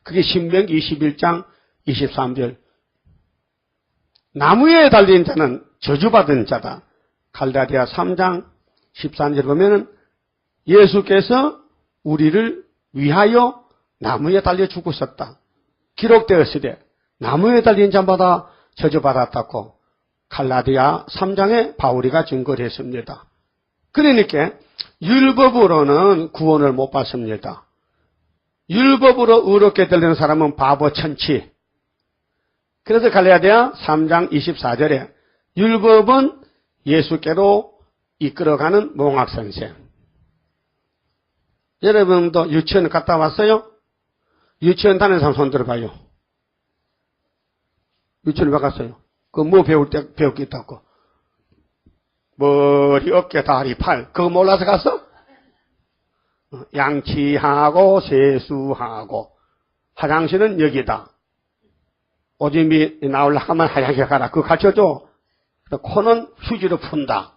그게 신명기 21장 23절. 나무에 달린 자는 저주받은 자다. 갈라디아 3장 13절 보면은 예수께서 우리를 위하여 나무에 달려 죽으셨다. 기록되었으되 나무에 달린 자마다 저주받았다고 갈라디아 3장에 바울이가 증거를 했습니다. 그러니까 율법으로는 구원을 못 받습니다. 율법으로 의롭게 되는 사람은 바보 천치. 그래서 갈라디아 3장 24절에 율법은 예수께로 이끌어가는 몽학선생. 여러분도 유치원 갔다 왔어요? 유치원 다니는 사람 손 들어봐요. 유치원 왜 갔어요? 그 뭐 배웠겠다고. 머리, 어깨, 다리, 팔. 그거 몰라서 갔어? 양치하고 세수하고 화장실은 여기다. 오줌이 나오려고 하면 하얗게 가라. 그거 가르쳐줘. 코는 휴지로 푼다.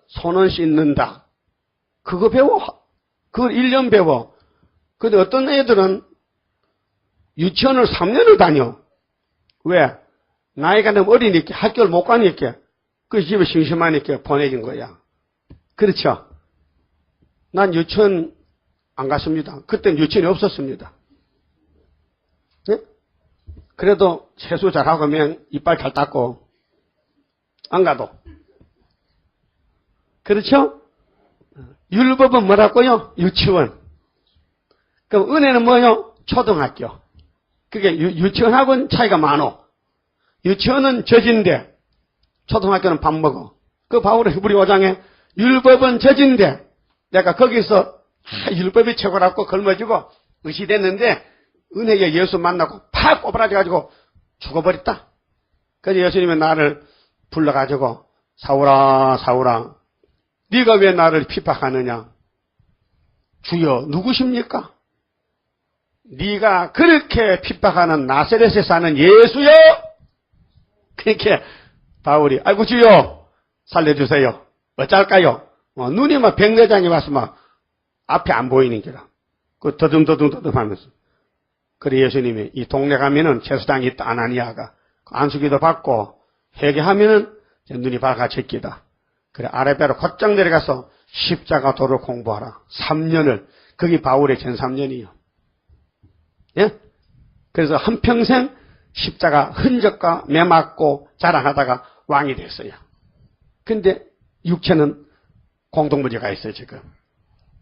손은 씻는다. 그거 배워. 그걸 1년 배워. 근데 어떤 애들은 유치원을 3년을 다녀. 왜? 나이가 너무 어리니까 학교를 못 가니까 그 집에 심심하니까 보내준 거야. 그렇죠? 난 유치원 안 갔습니다. 그때는 유치원이 없었습니다. 네? 그래도 세수 잘하고 면 이빨 잘 닦고 안 가도. 그렇죠? 율법은 뭐라고요? 유치원. 그럼 은혜는 뭐요? 초등학교. 그게 유치원하고는 차이가 많어. 유치원은 젖인데 초등학교는 밥 먹어. 그 바울의 히브리 5장에 율법은 젖인데 내가 거기서 율법이 최고라고 걸머지고 의시됐는데 은혜에 예수 만나고 팍 꼬부라져가지고 죽어버렸다. 그래서 예수님이 나를 불러가지고 사울아 사울아 네가 왜 나를 핍박하느냐. 주여 누구십니까? 네가 그렇게 핍박하는 나사렛에 사는 예수여. 그렇게 바울이 아이고 주여 살려주세요. 어쩔까요? 눈이 막 백내장이 와서 막 앞에 안 보이는 게라. 그 더듬더듬 하면서. 그래 예수님이 이 동네 가면은 제사장이 있다 아나니아가 안수기도 받고 회개하면은 눈이 밝아질 기다. 그래 아레베로 곧장 내려가서 십자가 도를 공부하라. 3년을 그게 바울의 전 3년이요. 예? 그래서 한평생 십자가 흔적과 매맞고 자랑하다가 왕이 됐어요. 근데 육체는 공동무죄가 있어요 지금.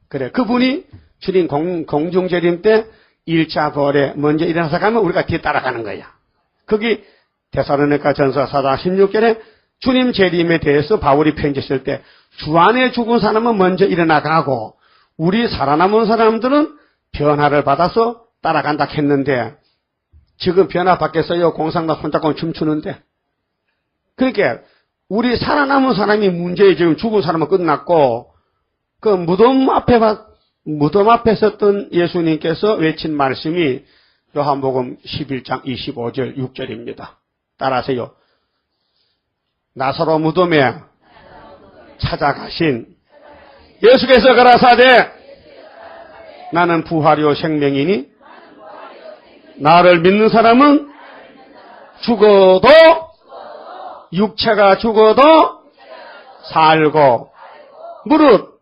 그래 그분이 주님 공중재림 때 1차 부활에 먼저 일어나서 가면 우리가 뒤에 따라가는 거야. 거기 데살로니가 전서 4장 16절에 주님 재림에 대해서 바울이 편지 쓸 때 주 안에 죽은 사람은 먼저 일어나 가고 우리 살아남은 사람들은 변화를 받아서 따라간다 했는데 지금 변화 받겠어요? 공상당 손잡고 춤추는데. 그러니까 우리 살아남은 사람이 문제에 지금 죽은 사람은 끝났고 그 무덤 앞에 섰던 예수님께서 외친 말씀이 요한복음 11장 25절 6절입니다. 따라하세요. 나사로 무덤에 찾아가신 예수께서 가라사대 나는 부활이요 생명이니 나를 믿는 사람은 죽어도 육체가 죽어도 살고 무릇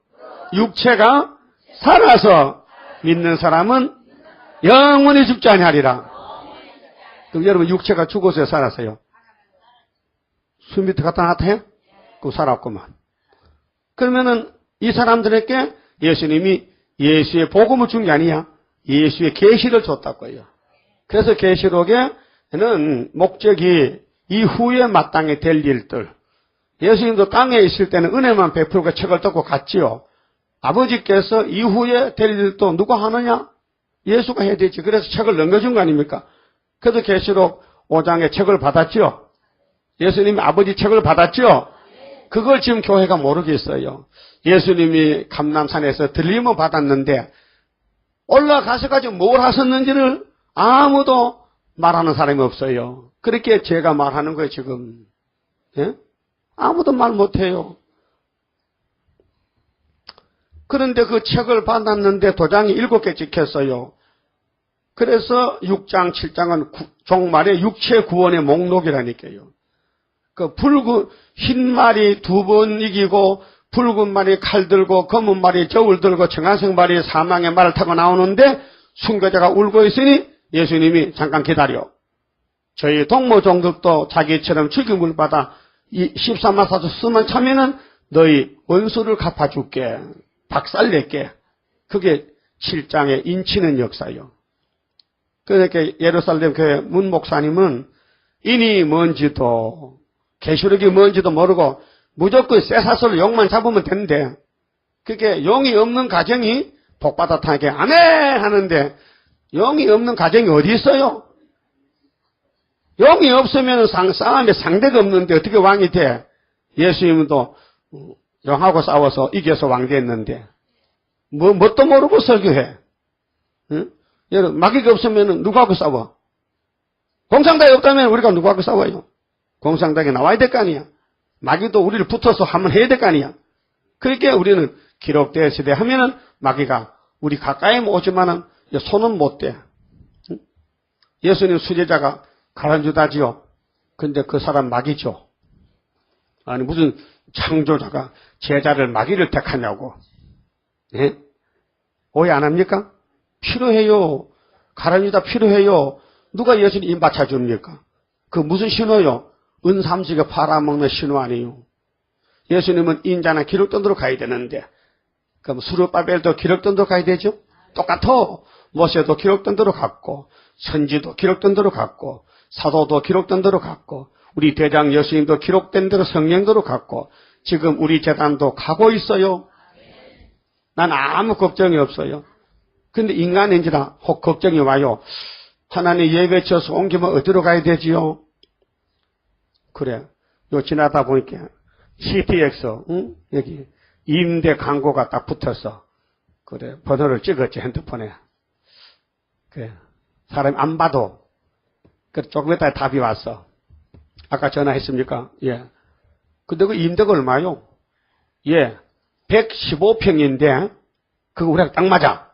육체가 살아서 믿는 사람은 영원히 죽지 아니하리라. 그럼 여러분 육체가 죽어서 살았어요. 숨 밑에 갖다 놨다 해? 그거 살았구만. 그러면은 이 사람들에게 예수님이 예수의 복음을 준 게 아니야. 예수의 계시를 줬다고요. 그래서 계시록에는 목적이 이후에 마땅히 될 일들. 예수님도 땅에 있을 때는 은혜만 베풀고 책을 뜯고 갔지요. 아버지께서 이후에 될 일도 누가 하느냐? 예수가 해야 되지. 그래서 책을 넘겨준 거 아닙니까? 그래서 계시록 5장에 책을 받았지요. 예수님이 아버지 책을 받았죠. 그걸 지금 교회가 모르겠어요. 예수님이 감람산에서 들림을 받았는데 올라가서까지 뭘 하셨는지를 아무도 말하는 사람이 없어요. 그렇게 제가 말하는 거예요 지금. 예? 아무도 말 못해요. 그런데 그 책을 받았는데 도장이 7개 찍혔어요. 그래서 6장, 7장은 종말의 육체 구원의 목록이라니까요. 그 붉은 흰 말이 2번 이기고 붉은 말이 칼 들고 검은 말이 저울 들고 청한색 말이 사망의 말을 타고 나오는데 순교자가 울고 있으니 예수님이 잠깐 기다려. 저희 동무종들도 자기처럼 죽임을 받아 이 13만 사도 수만 차면은 너희 원수를 갚아줄게. 박살낼게. 그게 7장에 인치는 역사요. 그러니까 예루살렘 교회 문 목사님은 인이 뭔지도 계시록이 뭔지도 모르고 무조건 쇠사슬로 용만 잡으면 되는데 그게 용이 없는 가정이 복받아 타게 아멘 하는데 용이 없는 가정이 어디 있어요? 용이 없으면 싸움에 상대가 없는데 어떻게 왕이 돼? 예수님도 용하고 싸워서 이겨서 왕 됐는데 뭣도 모르고 설교해. 응? 여러분 마귀가 없으면 누구하고 싸워? 공산당이 없다면 우리가 누구하고 싸워요? 공산당에 나와야 될 거 아니야. 마귀도 우리를 붙어서 한번 해야 될 거 아니야. 그러니까 우리는 기록된 시대 하면은 마귀가 우리 가까이 오지만은 손은 못 대. 예수님 수제자가 가란주다지요. 근데 그 사람 마귀죠. 아니 무슨 창조자가 제자를 마귀를 택하냐고. 예? 오해 안 합니까? 필요해요. 가란주다 필요해요. 누가 예수님 입 맞춰줍니까? 그 무슨 신호요? 은삼식에 팔아먹는 신호 아니에요. 예수님은 인자나 기록전도로 가야 되는데, 그럼 수르바벨도 기록전도로 가야 되죠? 똑같아. 모세도 기록전도로 갔고, 선지도 기록전도로 갔고, 사도도 기록전도로 갔고, 우리 대장 예수님도 기록된 대로 성령대로 갔고, 지금 우리 재단도 가고 있어요. 난 아무 걱정이 없어요. 근데 인간인지라 혹 걱정이 와요. 하나님 예배 쳐서 옮기면 어디로 가야 되지요? 그래. 요 지나다 보니까 CTX, 응? 여기 임대 광고가 딱 붙어서 그래 번호를 찍었지 핸드폰에. 그래 사람이 안 봐도 그 조금 있다가 답이 왔어. 아까 전화했습니까? 예. 근데 그 임대가 얼마요? 예. 115평인데 그거 우리랑 딱 맞아.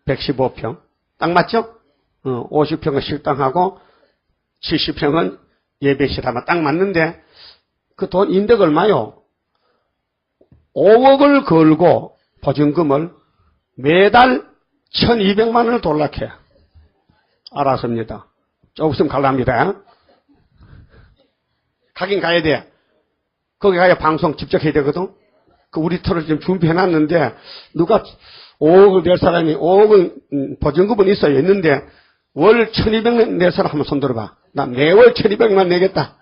115평. 딱 맞죠? 50평은 식당하고 70평은 예배실 하면 딱 맞는데 그 돈 임대가 얼마요? 5억을 걸고 보증금을 매달 1200만 원을 돌락해. 알았습니다. 조금 있으면 갈랍니다. 가긴 가야 돼. 거기 가야 방송 직접 해야 되거든. 그 우리 터를 지금 준비해놨는데 누가 5억을 낼 사람이 5억은 보증금은 있어요. 있는데 월 1200만 낼 사람 한번 손 들어봐. 나 매월 1200만 내겠다.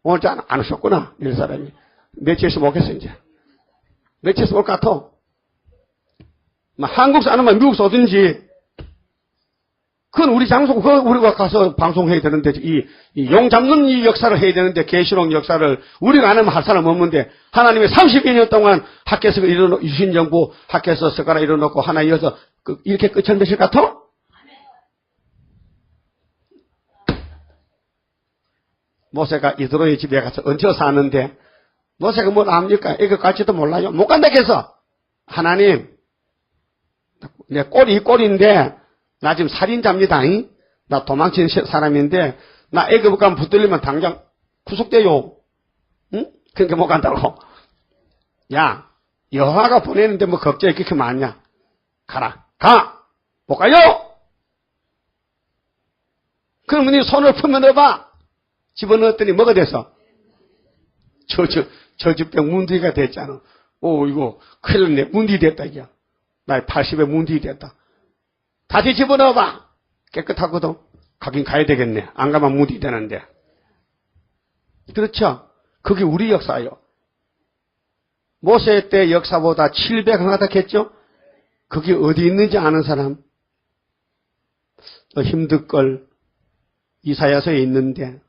오늘 안 오셨구나. 낼 사람이. 며칠에서 오겠어 이제. 며칠에서 올 것 같아. 한국에서 안 오면 미국에서 오든지. 그건 우리 장소고 그거 우리가 가서 방송해야 되는데 이 용 잡는 이 역사를 해야 되는데 계시록 역사를 우리가 안 하면 할 사람 없는데 하나님이 32년 동안 학교에서 유신정부 학교에서 숟가락 일어놓고 하나 이어서 이렇게 끝을 맺을 것 같아? 모세가 이드로의 집에 가서 얹혀 사는데 모세가 뭘 압니까? 이거 갈지도 몰라요. 못 간다 해서 하나님 내 꼴이 이 꼴인데 나 지금 살인자입니다. 잉? 나 도망친 사람인데 나 애굽 가면 붙들리면 당장 구속돼요. 응? 그러니까 못 간다고. 야 여호와가 보내는데 뭐 걱정이 그렇게 많냐. 가라. 가. 못 가요. 그러면 네 손을 풀면 해봐. 집어넣었더니 뭐가 됐어? 저주병 문디가 됐잖아. 오 이거 큰일 났네. 문디 됐다 이게. 나 80에 문디 됐다. 다시 집어넣어봐. 깨끗하거든. 가긴 가야 되겠네. 안 가면 문디 되는데. 그렇죠? 그게 우리 역사예요. 모세 때 역사보다 700 하다 했죠? 그게 어디 있는지 아는 사람? 힘들걸 이사야서에 있는데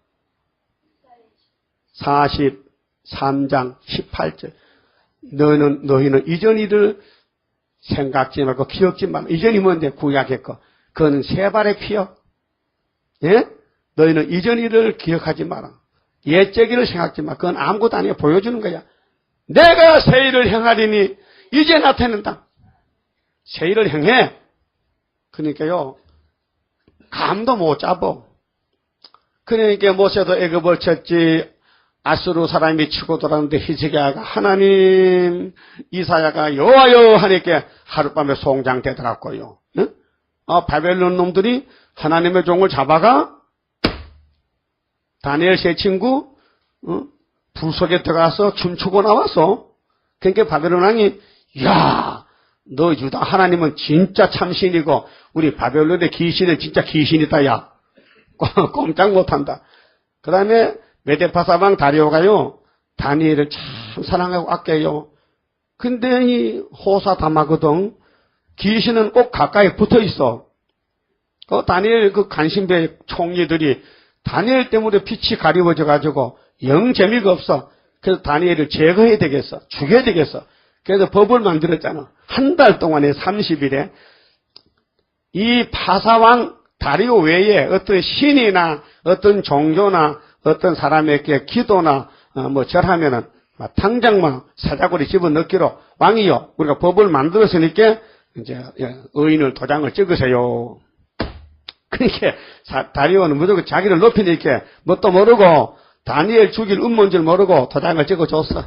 43장 18절 너희는 이전 일을 생각지 말고 기억지 말고 이전이 뭔데 구약했고 그거는 세 발의 피요. 예? 너희는 이전 일을 기억하지 마라. 옛적 일을 생각지 마. 그건 아무것도 아니야. 보여주는 거야. 내가 새 일을 행하리니 이제 나타낸다. 새 일을 행해. 그러니까요. 감도 못 잡어. 그러니까 모세도 애굽을 쳤지. 아수르 사람이 치고 돌았는데 히스기야가 하나님 이사야가 여호와여 하니까 하룻밤에 송장되더라고요. 응? 바벨론 놈들이 하나님의 종을 잡아가 다니엘 세 친구 불 속에 들어가서 춤추고 나왔어. 그러니까 바벨론 왕이 야, 너 유다 하나님은 진짜 참신이고 우리 바벨론의 귀신은 진짜 귀신이다. 야, 꼼짝 못한다. 그 다음에 메데파사방 다리오가요 다니엘을 참 사랑하고 아껴요. 근데 이 호사다마거든. 귀신은 꼭 가까이 붙어 있어. 다니엘 그 간신배 총리들이 다니엘 때문에 빛이 가리워져 가지고 영 재미가 없어. 그래서 다니엘을 제거해야 되겠어. 죽여야 되겠어. 그래서 법을 만들었잖아. 한 달 동안에 30일에 이 파사왕 다리오 외에 어떤 신이나 어떤 종교나 어떤 사람에게 기도나 뭐 절하면은 당장 사자고리 집어넣기로 왕이요 우리가 법을 만들었으니까 이제 의인을 도장을 찍으세요. 그러니까 다리오는 무조건 자기를 높이니까 뭣도 모르고 다니엘 죽일 음모인 줄 모르고 도장을 찍어줬어.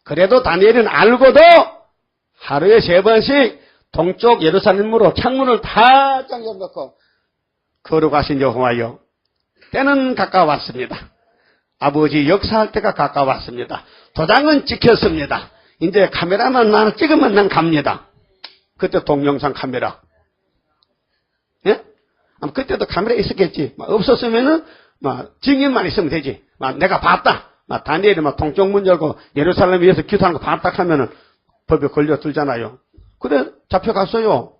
그래도 다니엘은 알고도 하루에 3번씩 동쪽 예루살렘으로 창문을 다 열어놓고 거룩하신 여호와여, 때는 가까웠습니다. 아버지 역사할 때가 가까웠습니다. 도장은 찍혔습니다. 이제 카메라만 나를 찍으면 난 갑니다. 그때 동영상 카메라. 예? 그때도 카메라 있었겠지. 없었으면은 증인만 있으면 되지. 내가 봤다. 다니엘이 동쪽문 열고 예루살렘 위에서 기도하는 거 봤다 하면은 법에 걸려들잖아요. 그래 잡혀갔어요.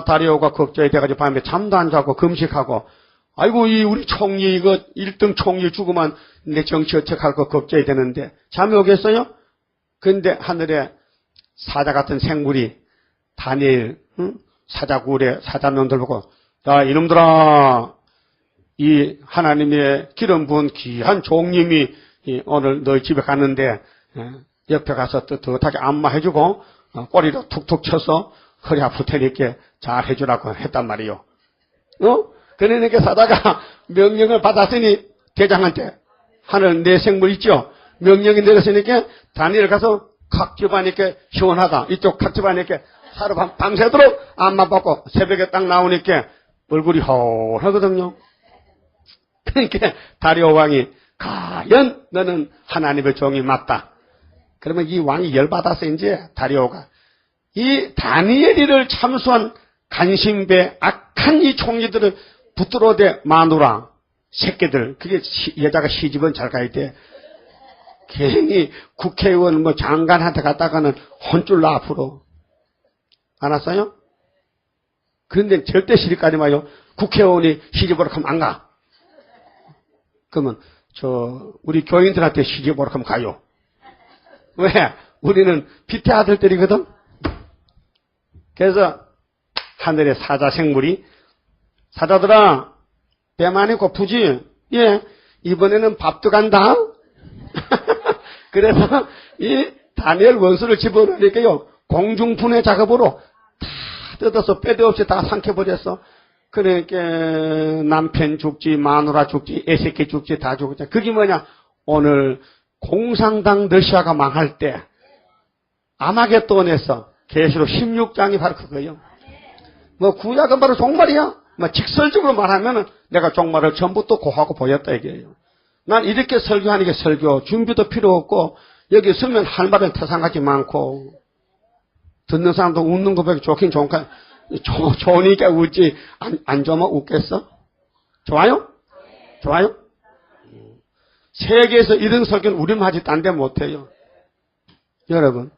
다리오가 걱정이 돼가지고 밤에 잠도 안 자고 금식하고, 아이고 우리 총리 이거 1등 총리 죽으면 내 정치 어떡할 거 걱정이 되는데 잠이 오겠어요? 근데 하늘에 사자 같은 생물이 다니엘 사자굴에 사자놈들 보고, 야 이놈들아, 이 하나님의 기름 부은 귀한 종님이 오늘 너희 집에 갔는데 옆에 가서 뜨뜻하게 안마해주고 꼬리로 툭툭 쳐서 허리 아플 테니까 잘 해주라고 했단 말이요. 그러니까 사자가 명령을 받았으니 대장한테, 하늘 내 생물 있죠? 명령이 내렸으니까 다니엘 가서 각 집안이니까 시원하다. 이쪽 각 집안이니까 하루 밤새도록 안마 받고 새벽에 딱 나오니까 얼굴이 허하거든요. 그러니까 다리오 왕이, 과연 너는 하나님의 종이 맞다. 그러면 이 왕이 열받아서 이제 다리오가 이 다니엘이를 참수한 간신배 악한 이 총리들을 붙들어대 마누라 새끼들, 그게 여자가 시집은 잘 가야 돼. 괜히 국회의원 장관한테 갔다가는 혼쭐나 앞으로. 알았어요? 그런데 절대 시집가지 마요. 국회의원이 시집오러 가면 안 가. 그러면 우리 교인들한테 시집오러 가면 가요. 왜? 우리는 피태 아들들이거든. 그래서 하늘의 사자 생물이, 사자들아 배 많이 고프지? 예, 이번에는 밥도 간다. 그래서 이 다니엘 원수를 집어넣으니까요, 공중분해 작업으로 다 뜯어서 빼도 없이 다 삼켜버렸어. 그러니까 남편 죽지, 마누라 죽지, 애새끼 죽지, 다 죽지. 그게 뭐냐? 오늘 공산당 러시아가 망할 때 아마겟돈에서 계시록 16장이 바로 그거예요. 구약은 바로 종말이야. 직설적으로 말하면은 내가 종말을 전부터 고하고 보였다 이게요. 난 이렇게 설교하니까 설교 준비도 필요 없고, 여기 서면 할 말은 태산같이 많고, 듣는 사람도 웃는 것밖에 좋긴 좋으니까, 좋으니까 웃지, 안 좋으면 웃겠어? 좋아요? 좋아요? 세계에서 이런 설교는 우리만 하지 딴 데 못해요. 여러분,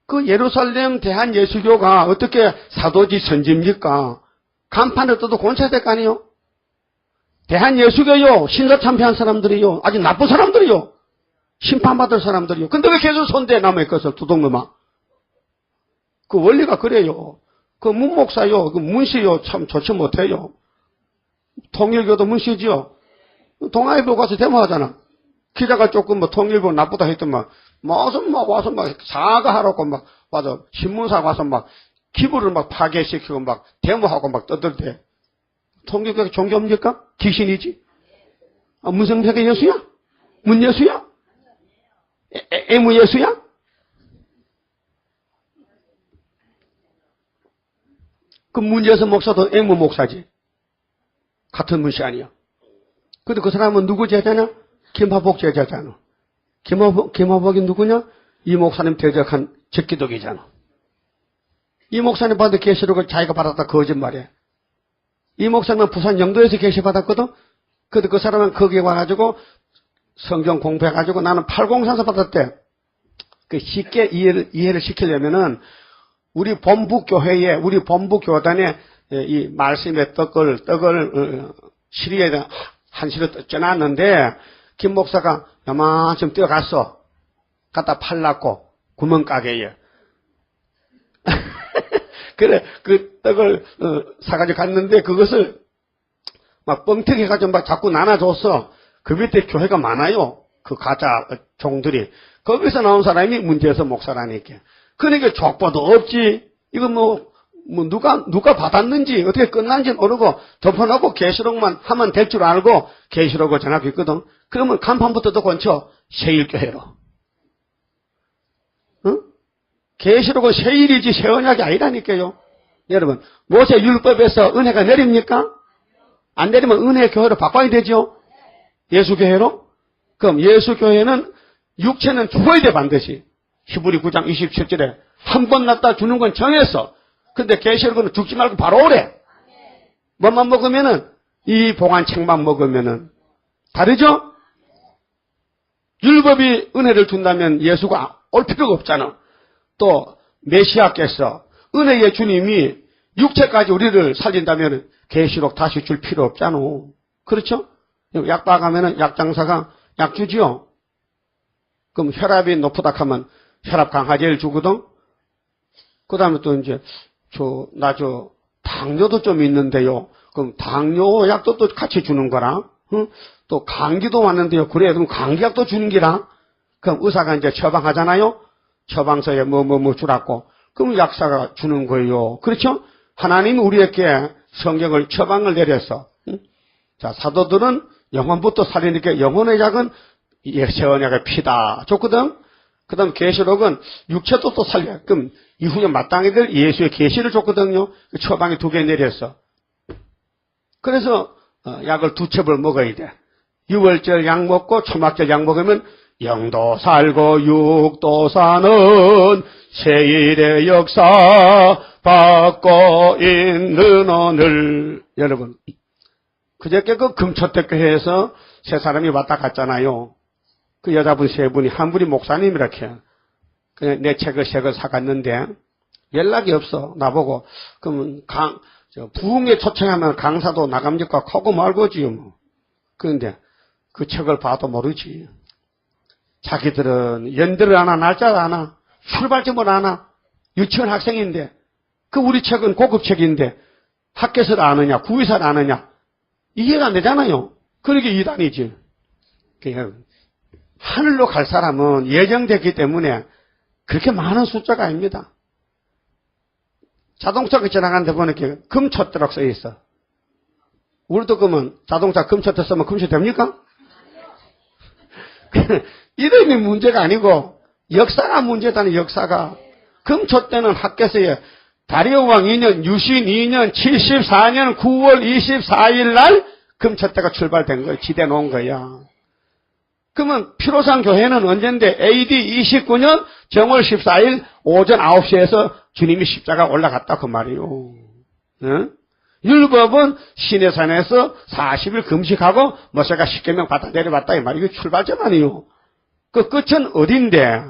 그 예루살렘 대한예수교가 어떻게 사도지 선지입니까? 간판을 떠도 곤쳐야 될 거 아니에요? 대한예수교요, 신사 참패한 사람들이요, 아주 나쁜 사람들이요, 심판받을 사람들이요. 근데 왜 계속 손대 남의 것을 두둑놈아? 그 원리가 그래요. 그 문목사요, 그 문시요, 참 좋지 못해요. 통일교도 문시지요. 동아일보 가서 데모하잖아. 기자가 조금 통일보 나쁘다 했더만, 무슨 와서 사과하라고 와서 신문사 와서 기부를 파괴시키고 데모하고 떠들대. 통일교가 종교입니까? 귀신이지? 무슨 세계 예수야? 문 예수야? 애무 예수야? 그 문예수 목사도 애무 목사지. 같은 문씨 아니야. 근데 그 사람은 누구 제자냐? 김화복 제자잖아. 김화복이 누구냐? 이 목사님 대적한 적기독이잖아. 이 목사님 받은 계시록을 자기가 받았다 거짓말이야. 이 목사님은 부산 영도에서 계시 받았거든. 근데 그 사람은 거기에 와가지고 성경 공부해가지고 나는 80산서 받았대. 그 쉽게 이해를 시키려면은 우리 본부 교회에, 우리 본부 교단에 이 말씀의 떡을 시리에 한 시로 쪄놨는데, 김 목사가 요만큼 뛰어갔어. 갖다 팔랐고, 구멍가게에. 그래, 그 떡을 사가지고 갔는데, 그것을 뻥튀기해가지고 자꾸 나눠줬어. 그 밑에 교회가 많아요. 그 가짜 종들이. 거기서 나온 사람이 문제에서 목사라니까. 그러니까 족보도 없지. 이거 누가 받았는지, 어떻게 끝난지 모르고, 덮어놓고 계시록만 하면 될 줄 알고, 계시록을 전학했거든. 그러면 간판부터도 건쳐, 세일교회로. 응? 계시록은 세일이지, 세언약이 아니라니까요. 여러분, 모세 율법에서 은혜가 내립니까? 안 되면 은혜교회로 바꿔야 되죠? 예수교회로? 그럼 예수교회는 육체는 죽어야 돼, 반드시. 히브리 9장 27절에 한 번 낳다 주는 건 정했어. 근데 계시록은 죽지 말고 바로 오래. 뭐만 먹으면은, 이 봉안책만 먹으면은, 다르죠? 율법이 은혜를 준다면 예수가 올 필요가 없잖아. 또, 메시아께서, 은혜의 주님이 육체까지 우리를 살린다면 계시록 다시 줄 필요 없잖아. 그렇죠? 약박 하면은 약장사가 약 주지요? 그럼 혈압이 높다 하면 혈압 강화제를 주거든? 그 다음에 또 이제, 당뇨도 좀 있는데요. 그럼 당뇨 약도 또 같이 주는 거랑, 응? 또 감기도 왔는데요. 그래, 그럼 감기약도 주는 기랑? 그럼 의사가 이제 처방하잖아요? 처방서에 뭐 주라고. 그럼 약사가 주는 거예요. 그렇죠? 하나님이 우리에게 성경을 처방을 내려서, 응? 자, 사도들은 영혼부터 살리니까 영혼의 약은 세언약의 피다 줬거든? 그 다음 계시록은 육체도 또 살려. 그럼 이후에 마땅히 될 예수의 계시를 줬거든요. 처방이 2개 내렸어. 그래서 약을 2첩을 먹어야 돼. 유월절 약 먹고 초막절 약 먹으면 영도 살고 육도 사는 세일의 역사 받고 있는 오늘. 여러분, 그저께 그 금초대교회에서 3사람이 왔다 갔잖아요. 그 여자분 3분이, 한 분이 목사님 이렇게. 그냥 내 책을 사갔는데 연락이 없어. 나보고. 그러면 부흥에 초청하면 강사도 나감직과 크고 말고지요. 뭐. 그런데 그 책을 봐도 모르지. 자기들은 연대를 아나, 날짜를 아나, 출발점을 아나, 유치원 학생인데, 그 우리 책은 고급 책인데, 학교에서 아느냐, 구의사를 아느냐, 이해가 안 되잖아요. 그러게 이단이지. 하늘로 갈 사람은 예정됐기 때문에 그렇게 많은 숫자가 아닙니다. 자동차가 지나가는데 보니까 금초대라고 써 있어. 우리도 그러면 자동차 금초대 쓰면 금초 됩니까? 이름이 문제가 아니고 역사가 문제다는 역사가. 금초대는 학교에서 다리오 왕 2년, 유신 2년, 74년 9월 24일 날 금초대가 출발된 거야. 지대 놓은 거야. 그러면 피로상 교회는 언젠데 AD 29년 정월 14일 오전 9시에서 주님이 십자가 올라갔다 그 말이요. 응? 율법은 시내산에서 40일 금식하고 모세가 10계명 받아 내려왔다 이 말이에요. 출발점 아니요. 그 끝은 어딘데?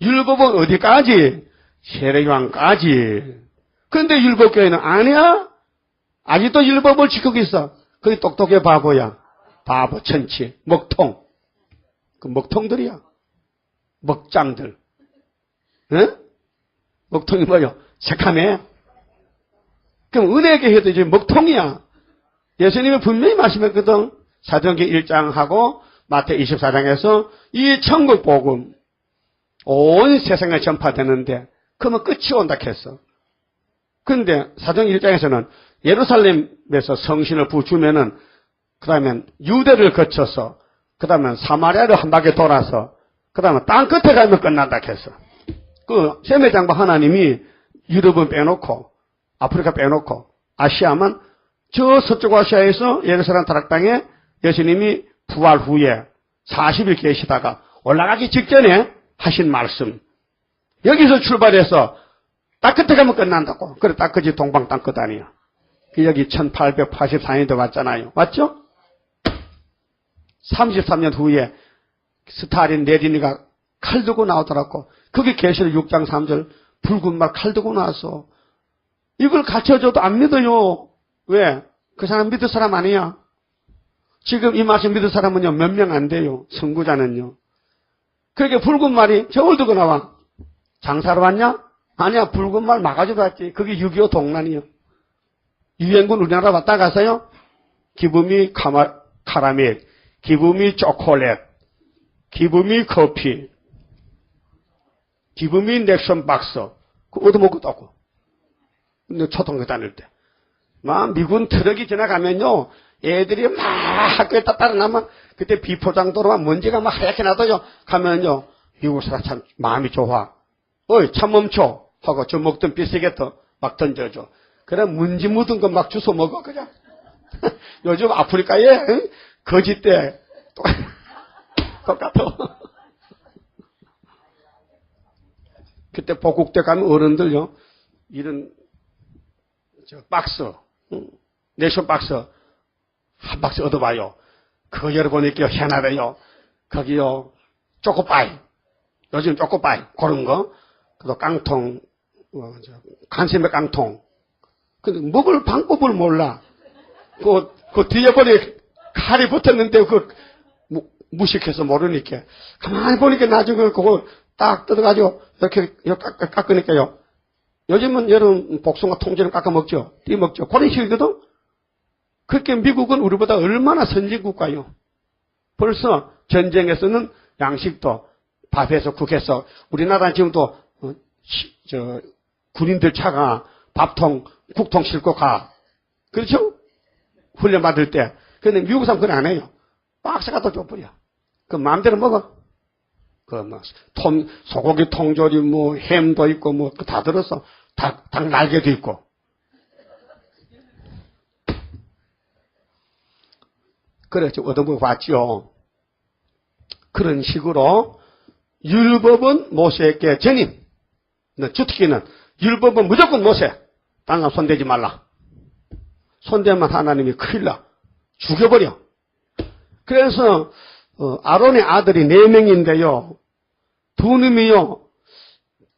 율법은 어디까지? 세례요한까지. 그런데 율법교회는 아니야? 아직도 율법을 지키고 있어. 그게 똑똑해 바보야. 바보 천치 먹통. 그 먹통들이야. 먹장들. 응? 먹통이 뭐요? 새카매. 그럼 은혜교회도 이제 먹통이야. 예수님이 분명히 말씀했거든. 사도행전 1장하고 마태 24장에서 이 천국 복음 온 세상에 전파되는데 그러면 끝이 온다 했어. 그런데 사도행전 1장에서는 예루살렘에서 성신을 부주면은 그 다음에 유대를 거쳐서 그 다음에 사마리아를 한 바퀴 돌아서 그 다음에 땅 끝에 가면 끝난다 했어. 그 세매장부 하나님이 유럽은 빼놓고 아프리카 빼놓고 아시아만 저 서쪽 아시아에서 예루살렘 다락방에 예수님이 부활 후에 40일 계시다가 올라가기 직전에 하신 말씀. 여기서 출발해서 땅 끝에 가면 끝난다고. 그래 딱 그지 동방 땅 끝 아니야. 여기 1884년도 왔잖아요. 맞죠? 33년 후에 스탈린 레닌이가 칼 들고 나오더라고. 그게 계시록 6장 3절 붉은 말 칼 들고 나왔어. 이걸 가르쳐줘도 안 믿어요. 왜? 그 사람 믿을 사람 아니야. 지금 이 말씀 믿을 사람은요 몇 명 안 돼요. 선구자는요. 그렇게 붉은 말이 저걸 들고 나와. 장사로 왔냐? 아니야. 붉은 말 막아주러 왔지. 그게 6.25 동란이요. 유엔군 우리나라 왔다 가서요. 기분이 카라멜, 기분이 초콜릿, 기분이 커피, 기분이 넥션 박스. 그거 얻어먹고 떴고. 근데 초등학교 다닐 때. 막 미군 트럭이 지나가면요. 애들이 막 학교에 따라 나면 그때 비포장도로 막 먼지가 막 하얗게 나도요. 가면요. 미국 사람 참 마음이 좋아. 어이 참 멈춰. 하고 저 먹던 비스켓도 막 던져줘. 그래 문지 묻은 거 막 주워 먹어 그냥. 요즘 아프리카에 거지 때 똑같아. 그때 복국대 가면 어른들요, 이런 박스, 내션 박스 한 박스 얻어봐요. 그거 열어보니까 희한하대요. 거기요 초코파이, 요즘 초코파이 그런 거, 그도 깡통, 간세맥 깡통. 근데 먹을 방법을 몰라. 그 뒤에 보니 칼이 붙었는데 무식해서 모르니까 가만히 보니까 나중에 그거 딱 뜯어가지고 이렇게 깎으니까요. 요즘은 여러분 복숭아 통째로 깎아 먹죠. 띠 먹죠. 그런 식이거든. 그렇게 미국은 우리보다 얼마나 선진국가요. 벌써 전쟁에서는 양식도 밥에서 국해서, 우리나라는 지금도 군인들 차가 밥통 국통 싣고 가. 그렇죠? 훈련 받을 때. 근데 미국 사람 그건 안 해요. 박스 갖다 줘버려. 그 마음대로 먹어. 소고기 통조림, 햄도 있고, 다 들었어. 닭 날개도 있고. 그래, 얻어먹어 봤지요. 그런 식으로, 율법은 모세에게 전임. 주특기는, 율법은 무조건 모세. 다른 사람 손대지 말라. 손대면 하나님이 큰일 나. 죽여버려. 그래서, 아론의 아들이 4명인데요. 두 놈이요,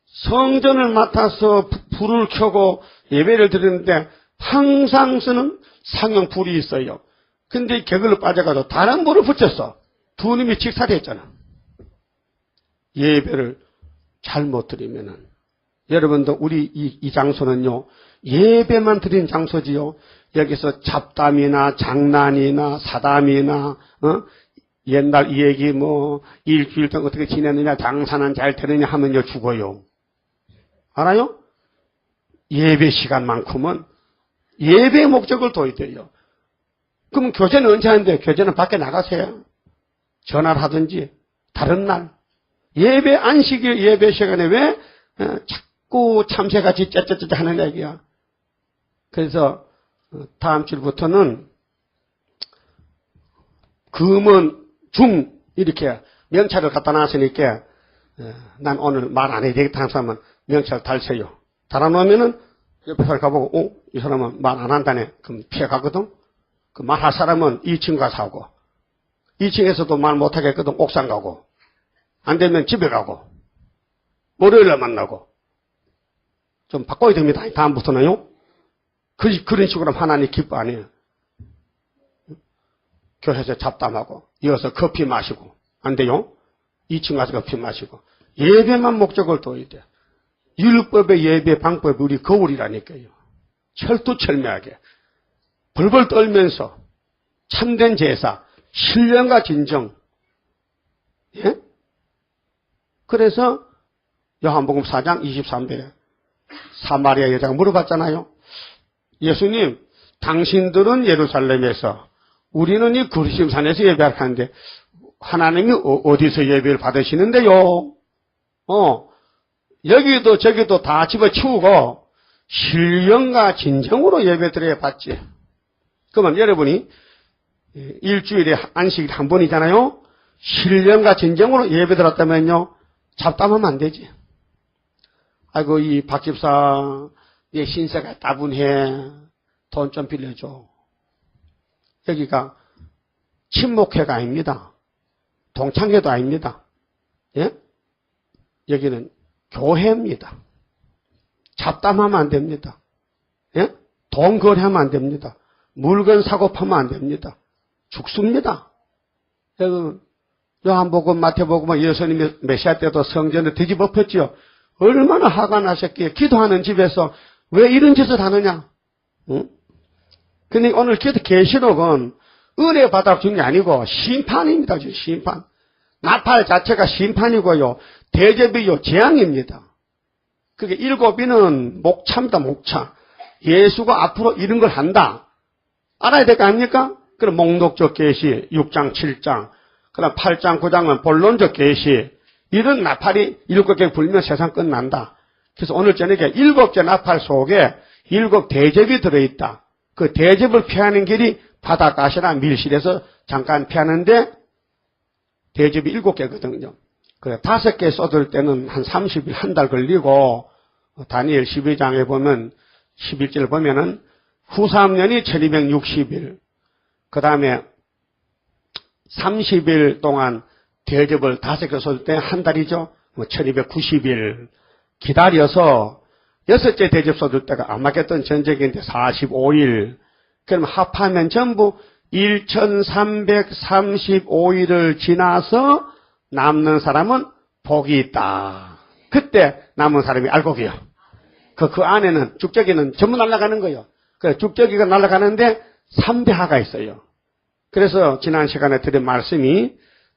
성전을 맡아서 불을 켜고 예배를 드리는데 항상 쓰는 상용 불이 있어요. 근데 게을러 빠져가지고 다른 불을 붙였어. 두 놈이 직살했잖아. 예배를 잘못 드리면은. 여러분도 우리 이 장소는요, 예배만 드린 장소지요. 여기서 잡담이나 장난이나 사담이나, 옛날 이 얘기 일주일 동안 어떻게 지냈느냐, 장사는 잘 되느냐 하면요, 죽어요. 알아요? 예배 시간만큼은 예배의 목적을 둬야 돼요. 그럼 교제는 언제 하는데? 교제는 밖에 나가세요. 전화를 하든지, 다른 날. 예배, 안식일 예배 시간에 왜 자꾸 참새같이 째째째 하는 얘기야. 그래서 다음 주부터는 금은 중 이렇게 명찰을 갖다 놨으니까 난 오늘 말 안 해야 되겠다 하는 사람은 명찰 달세요. 달아놓으면은 옆에 사람 가보고 이 사람은 말 안 한다네. 그럼 피해가거든. 그 말할 사람은 2층 가서 하고 2층에서도 말 못하겠거든. 옥상 가고 안 되면 집에 가고 월요일날 만나고 좀 바꿔야 됩니다. 다음부터는요. 그런 식으로 하나님 기뻐 안 해요. 교회에서 잡담하고 이어서 커피 마시고 안 돼요. 2층 가서 커피 마시고 예배만 목적을 둬야 돼. 율법의 예배 방법이 우리 거울이라니까요. 철두철미하게 벌벌 떨면서 참된 제사, 신령과 진정. 예? 그래서 요한복음 4장 23절에 사마리아 여자가 물어봤잖아요. 예수님, 당신들은 예루살렘에서 우리는 이 그리심산에서 예배를 하는데 하나님이 어디서 예배를 받으시는데요? 여기도 저기도 다 집어치우고 신령과 진정으로 예배드려야 받지. 그러면 여러분이 일주일에 안식일 한 번이잖아요. 신령과 진정으로 예배드렸다면요. 잡담하면 안 되지. 아이고 이 박 집사 얘 신세가 따분해. 돈 좀 빌려줘. 여기가 친목회가 아닙니다. 동창회도 아닙니다. 예? 여기는 교회입니다. 잡담하면 안 됩니다. 예? 돈 거래하면 안 됩니다. 물건 사고 파면 안 됩니다. 죽습니다. 여러분, 요한복음, 마태복음, 예수님이 메시아 때도 성전을 뒤집어 폈지요. 얼마나 화가 나셨기에 기도하는 집에서 왜 이런 짓을 하느냐? 응? 근데 오늘 계시록은 은혜 받아 준 게 아니고 심판입니다. 심판. 나팔 자체가 심판이고요. 대접이요. 재앙입니다. 그게 7위는 목차입니다. 목차. 예수가 앞으로 이런 걸 한다. 알아야 될 거 아닙니까? 그럼 목록적 계시 6장 7장 그다음 8장 9장은 본론적 계시 이런 나팔이 7개 불면 세상 끝난다. 그래서 오늘 저녁에 7개 나팔 속에 7 대접이 들어있다. 그 대접을 피하는 길이 바닷가시나 밀실에서 잠깐 피하는데 대접이 7개거든요. 그래 5개 쏟을 때는 한 30일, 한 달 걸리고 다니엘 12장에 보면 11절 보면은 후 3년이 1260일 그 다음에 30일 동안 대접을 5개 쏟을 때 한 달이죠. 1290일 기다려서 6째 대접 쏟을 때가 안 맞겠던 전쟁인데 45일 그럼 합하면 전부 1335일을 지나서 남는 사람은 복이 있다. 그때 남은 사람이 알곡이요. 그 안에는 죽저기는 전부 날아가는 거예요. 그 죽저기가 날아가는데 3대하가 있어요. 그래서 지난 시간에 드린 말씀이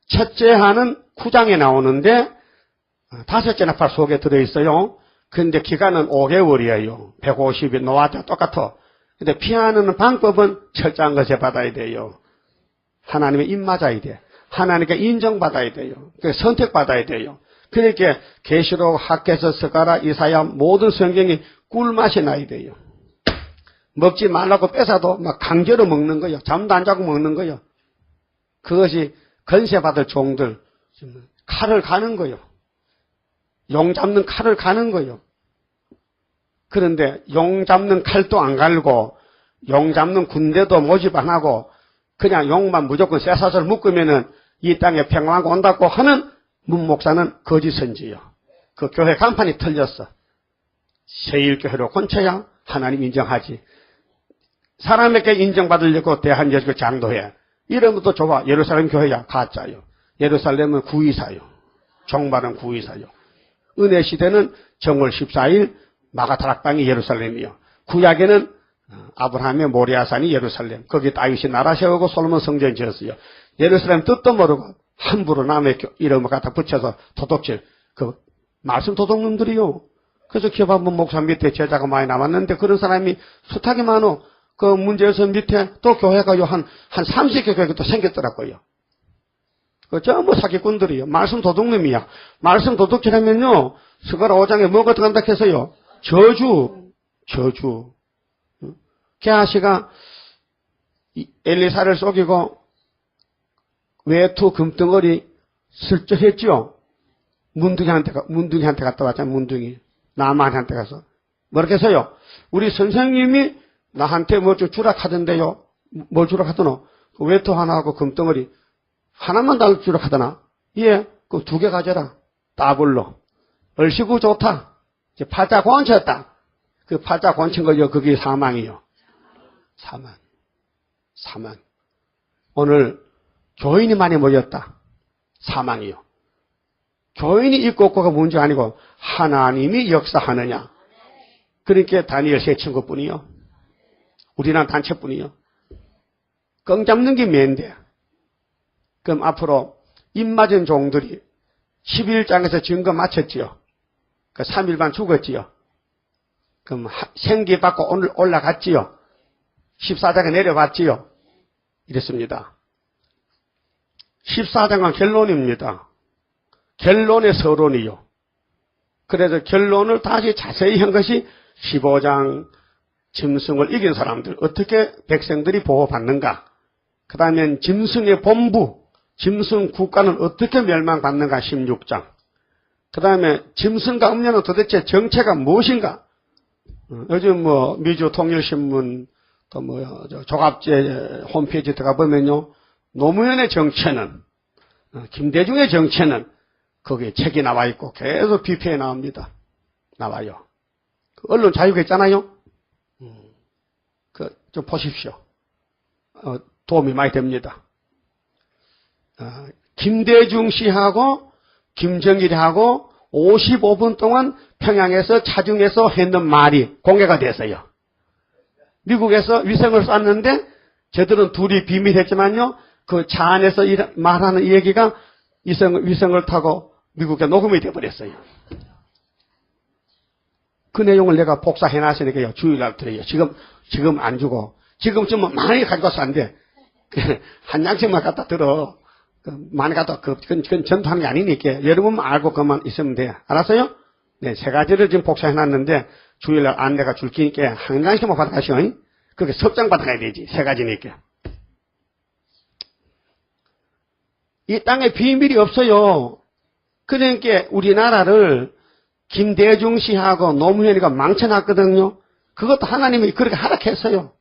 첫째 하는 9장에 나오는데 5째 나팔 속에 들어있어요. 근데 기간은 5개월이에요. 150일 노아 때 똑같아. 근데 피하는 방법은 철저한 것에 받아야 돼요. 하나님의 입 맞아야 돼. 하나님께 인정받아야 돼요. 선택받아야 돼요. 그러니까 계시록, 학개서, 스가랴, 이사야 모든 성경이 꿀맛이 나야 돼요. 먹지 말라고 뺏어도 막 강제로 먹는 거예요. 잠도 안 자고 먹는 거예요. 그것이 건세받을 종들 칼을 가는 거예요. 용 잡는 칼을 가는 거예요. 그런데 용 잡는 칼도 안 갈고 용 잡는 군대도 모집 안 하고 그냥 용만 무조건 쇠사슬 묶으면은 이 땅에 평화가 온다고 하는 문 목사는 거짓 선지요. 그 교회 간판이 틀렸어. 세일교회로 건쳐야 하나님 인정하지. 사람에게 인정받으려고 대한예수교 장도해. 이런 것도 좋아. 예루살렘 교회야 가짜요. 예루살렘은 구이사요. 종말은 구이사요. 은혜 시대는 정월 14일 마가다락방이 예루살렘이요. 구약에는 아브라함의 모리아산이 예루살렘. 거기 다윗이 나라 세우고 솔로몬 성전 지었어요. 예루살렘 뜻도 모르고 함부로 남의 이름을 갖다 붙여서 도둑질. 그 말씀 도둑놈들이요. 그래서 기업한번 목사 밑에 제자가 많이 남았는데 그런 사람이 숱하게 많어. 그 문제에서 밑에 또 교회가요 한 30개 교회가 또 생겼더라고요. 그 전부 사기꾼들이요. 말씀 도둑놈이야. 말씀 도둑질하면요. 스가랴 5장에 뭐가 들어간다 해서요. 저주. 게하시가 엘리사를 속이고 외투 금덩어리 슬쩍 했죠. 문둥이한테 갔다 왔잖아. 문둥이. 나만한테 가서. 뭐라고 해서요. 우리 선생님이 나한테 뭐 주라 하던데요. 뭘 주라 하더노? 외투 하나하고 금덩어리 하나만 달 주라 하더나? 예, 그 2개 가져라. 따블로. 얼씨구 좋다. 이제 팔자 권쳤다. 그 팔자 권친 걸요. 그게 사망이요. 사망. 오늘 교인이 많이 모였다. 사망이요. 교인이 있고 없고가 문제 아니고 하나님이 역사하느냐. 그러니까 다니엘 3친구뿐이요. 우리는 단체뿐이요. 羹 잡는 게 매인데. 그럼 앞으로 입맞은 종들이 11장에서 증거 마쳤지요. 그 3일반 죽었지요. 그럼 생기 받고 오늘 올라갔지요. 14장에 내려갔지요. 이랬습니다. 14장은 결론입니다. 결론의 서론이요. 그래서 결론을 다시 자세히 한 것이 15장 짐승을 이긴 사람들 어떻게 백성들이 보호받는가. 그 다음엔 짐승의 본부 짐승 국가는 어떻게 멸망받는가 16장. 그 다음에 짐승과 음녀는 도대체 정체가 무엇인가. 요즘 뭐 미주통일신문 또 뭐 조갑제 홈페이지 들어가 보면요. 노무현의 정체는 김대중의 정체는 거기에 책이 나와 있고 계속 비평이 나옵니다. 나와요. 언론 자유가 있잖아요. 좀 보십시오. 도움이 많이 됩니다. 김대중 씨하고 김정일하고 55분 동안 평양에서 차중에서 했는 말이 공개가 됐어요. 미국에서 위성을 쐈는데 저들은 둘이 비밀했지만요. 그 차 안에서 말하는 이 얘기가 위성을 타고 미국에 녹음이 돼버렸어요. 그 내용을 내가 복사해놨으니까요. 주일날 드려요. 지금 안 주고. 지금쯤은 많이 가져가서 안 돼. 한 장씩만 갖다 들어. 많이 갖다, 그건 전투하는 게 아니니까. 여러분만 알고 그만 있으면 돼. 알았어요? 네, 3가지를 지금 복사해놨는데, 주일날 안내가 줄 테니까 한 장씩만 받아가시오. 그렇게 석장 받아가야 되지. 세 가지니까. 이 땅에 비밀이 없어요. 그러니까 우리나라를 김대중 씨하고 노무현이가 망쳐놨거든요. 그것도 하나님이 그렇게 허락했어요.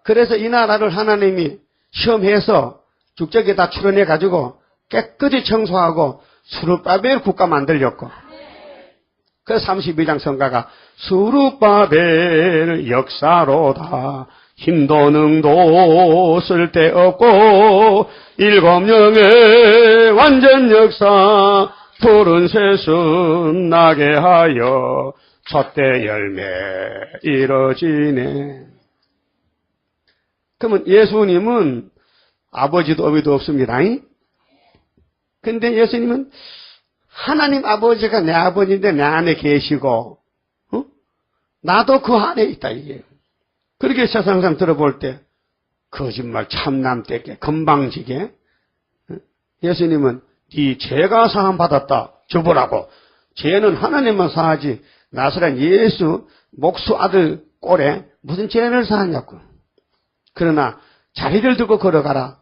그래서 이 나라를 하나님이 시험해서 죽적에다 출연해가지고 깨끗이 청소하고 수르바벨 국가 만들렸고. 그래서 32장 성가가 수르바벨 역사로다 힘도 능도 쓸데없고 일곱 영의 완전 역사 푸른 새순 나게 하여 첫대 열매 이뤄지네. 그러면 예수님은 아버지도 어미도 없습니다. 근데 예수님은 하나님 아버지가 내 아버지인데 내 안에 계시고 나도 그 안에 있다 이게. 그렇게 세상상 들어볼 때 거짓말 참남되게 건방지게 예수님은 네 죄가 사함 받았다 저보라고. 죄는 하나님만 사하지 나사렛 예수 목수 아들 꼴에 무슨 죄를 사하냐고. 그러나 자리를 들고 걸어가라.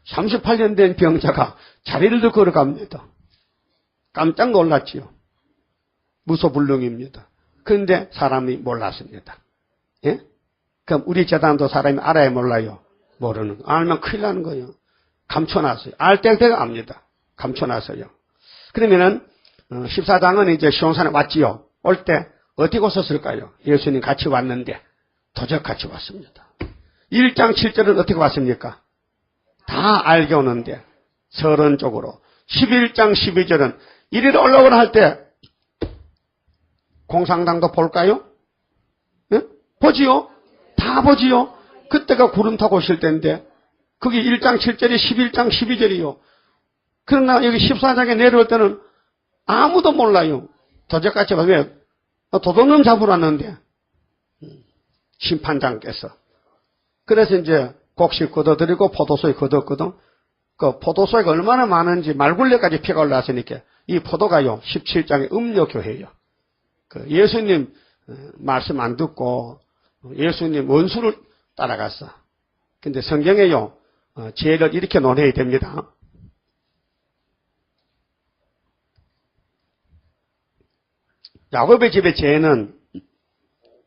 38년 된 병자가 자리를 들고 걸어갑니다. 깜짝 놀랐지요. 무소불능입니다. 그런데 사람이 몰랐습니다. 예? 그럼 우리 재단도 사람이 알아야 몰라요? 모르는 거. 알면 큰일 나는 거예요. 감춰놨어요. 알 때가 압니다. 감춰놨어요. 그러면은 14장은 이제 시온산에 왔지요. 올 때 어떻게 오셨을까요? 예수님 같이 왔는데 도적 같이 왔습니다. 1장 7절은 어떻게 왔습니까? 다 알게 오는데 서론 쪽으로. 11장 12절은 이리로 올라오라 할 때 공상당도 볼까요? 예? 보지요? 다 보지요? 그때가 구름 타고 오실 때인데 그게 1장 7절이 11장 12절이요. 그러나 여기 14장에 내려올 때는 아무도 몰라요. 도적같이 왜 도둑놈 잡으러 왔는데 심판장께서. 그래서 이제 곡식 걷어들이고 포도소에 걷었거든. 그 포도소가 얼마나 많은지 말굴레까지 피가 올라왔으니까 이 포도가요 17장의 음료교회예요. 그 예수님 말씀 안 듣고 예수님 원수를 따라갔어. 근데 성경에요 죄를 이렇게 논해야 됩니다. 야곱의 집의 죄는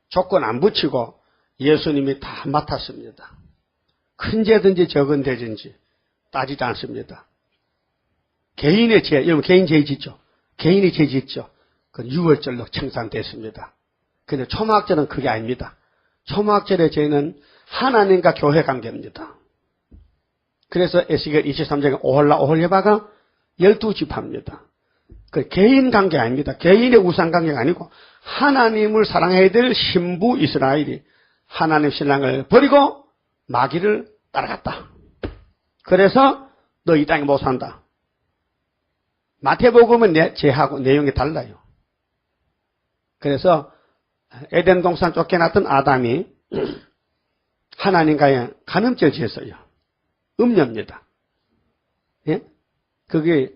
조건 안 붙이고 예수님이 다 맡았습니다. 큰 죄든지 적은 죄든지 따지지 않습니다. 개인의 죄, 여러분 개인 죄 짓죠? 개인이 죄 짓죠? 그건 6월절로 청산됐습니다. 근데 초막절은 그게 아닙니다. 초막절의 죄는 하나님과 교회 관계입니다. 그래서 에스겔 23장에 오홀라 오홀레바가 12지파입니다. 그 개인 관계 아닙니다. 개인의 우상 관계가 아니고 하나님을 사랑해야 될 신부 이스라엘이 하나님 신랑을 버리고 마귀를 따라갔다. 그래서 너 이 땅에 못 산다. 마태복음은 죄하고 내용이 달라요. 그래서 에덴 동산 쫓겨났던 아담이 하나님과의 간음죄를 지었어요. 음녀입니다. 예? 그게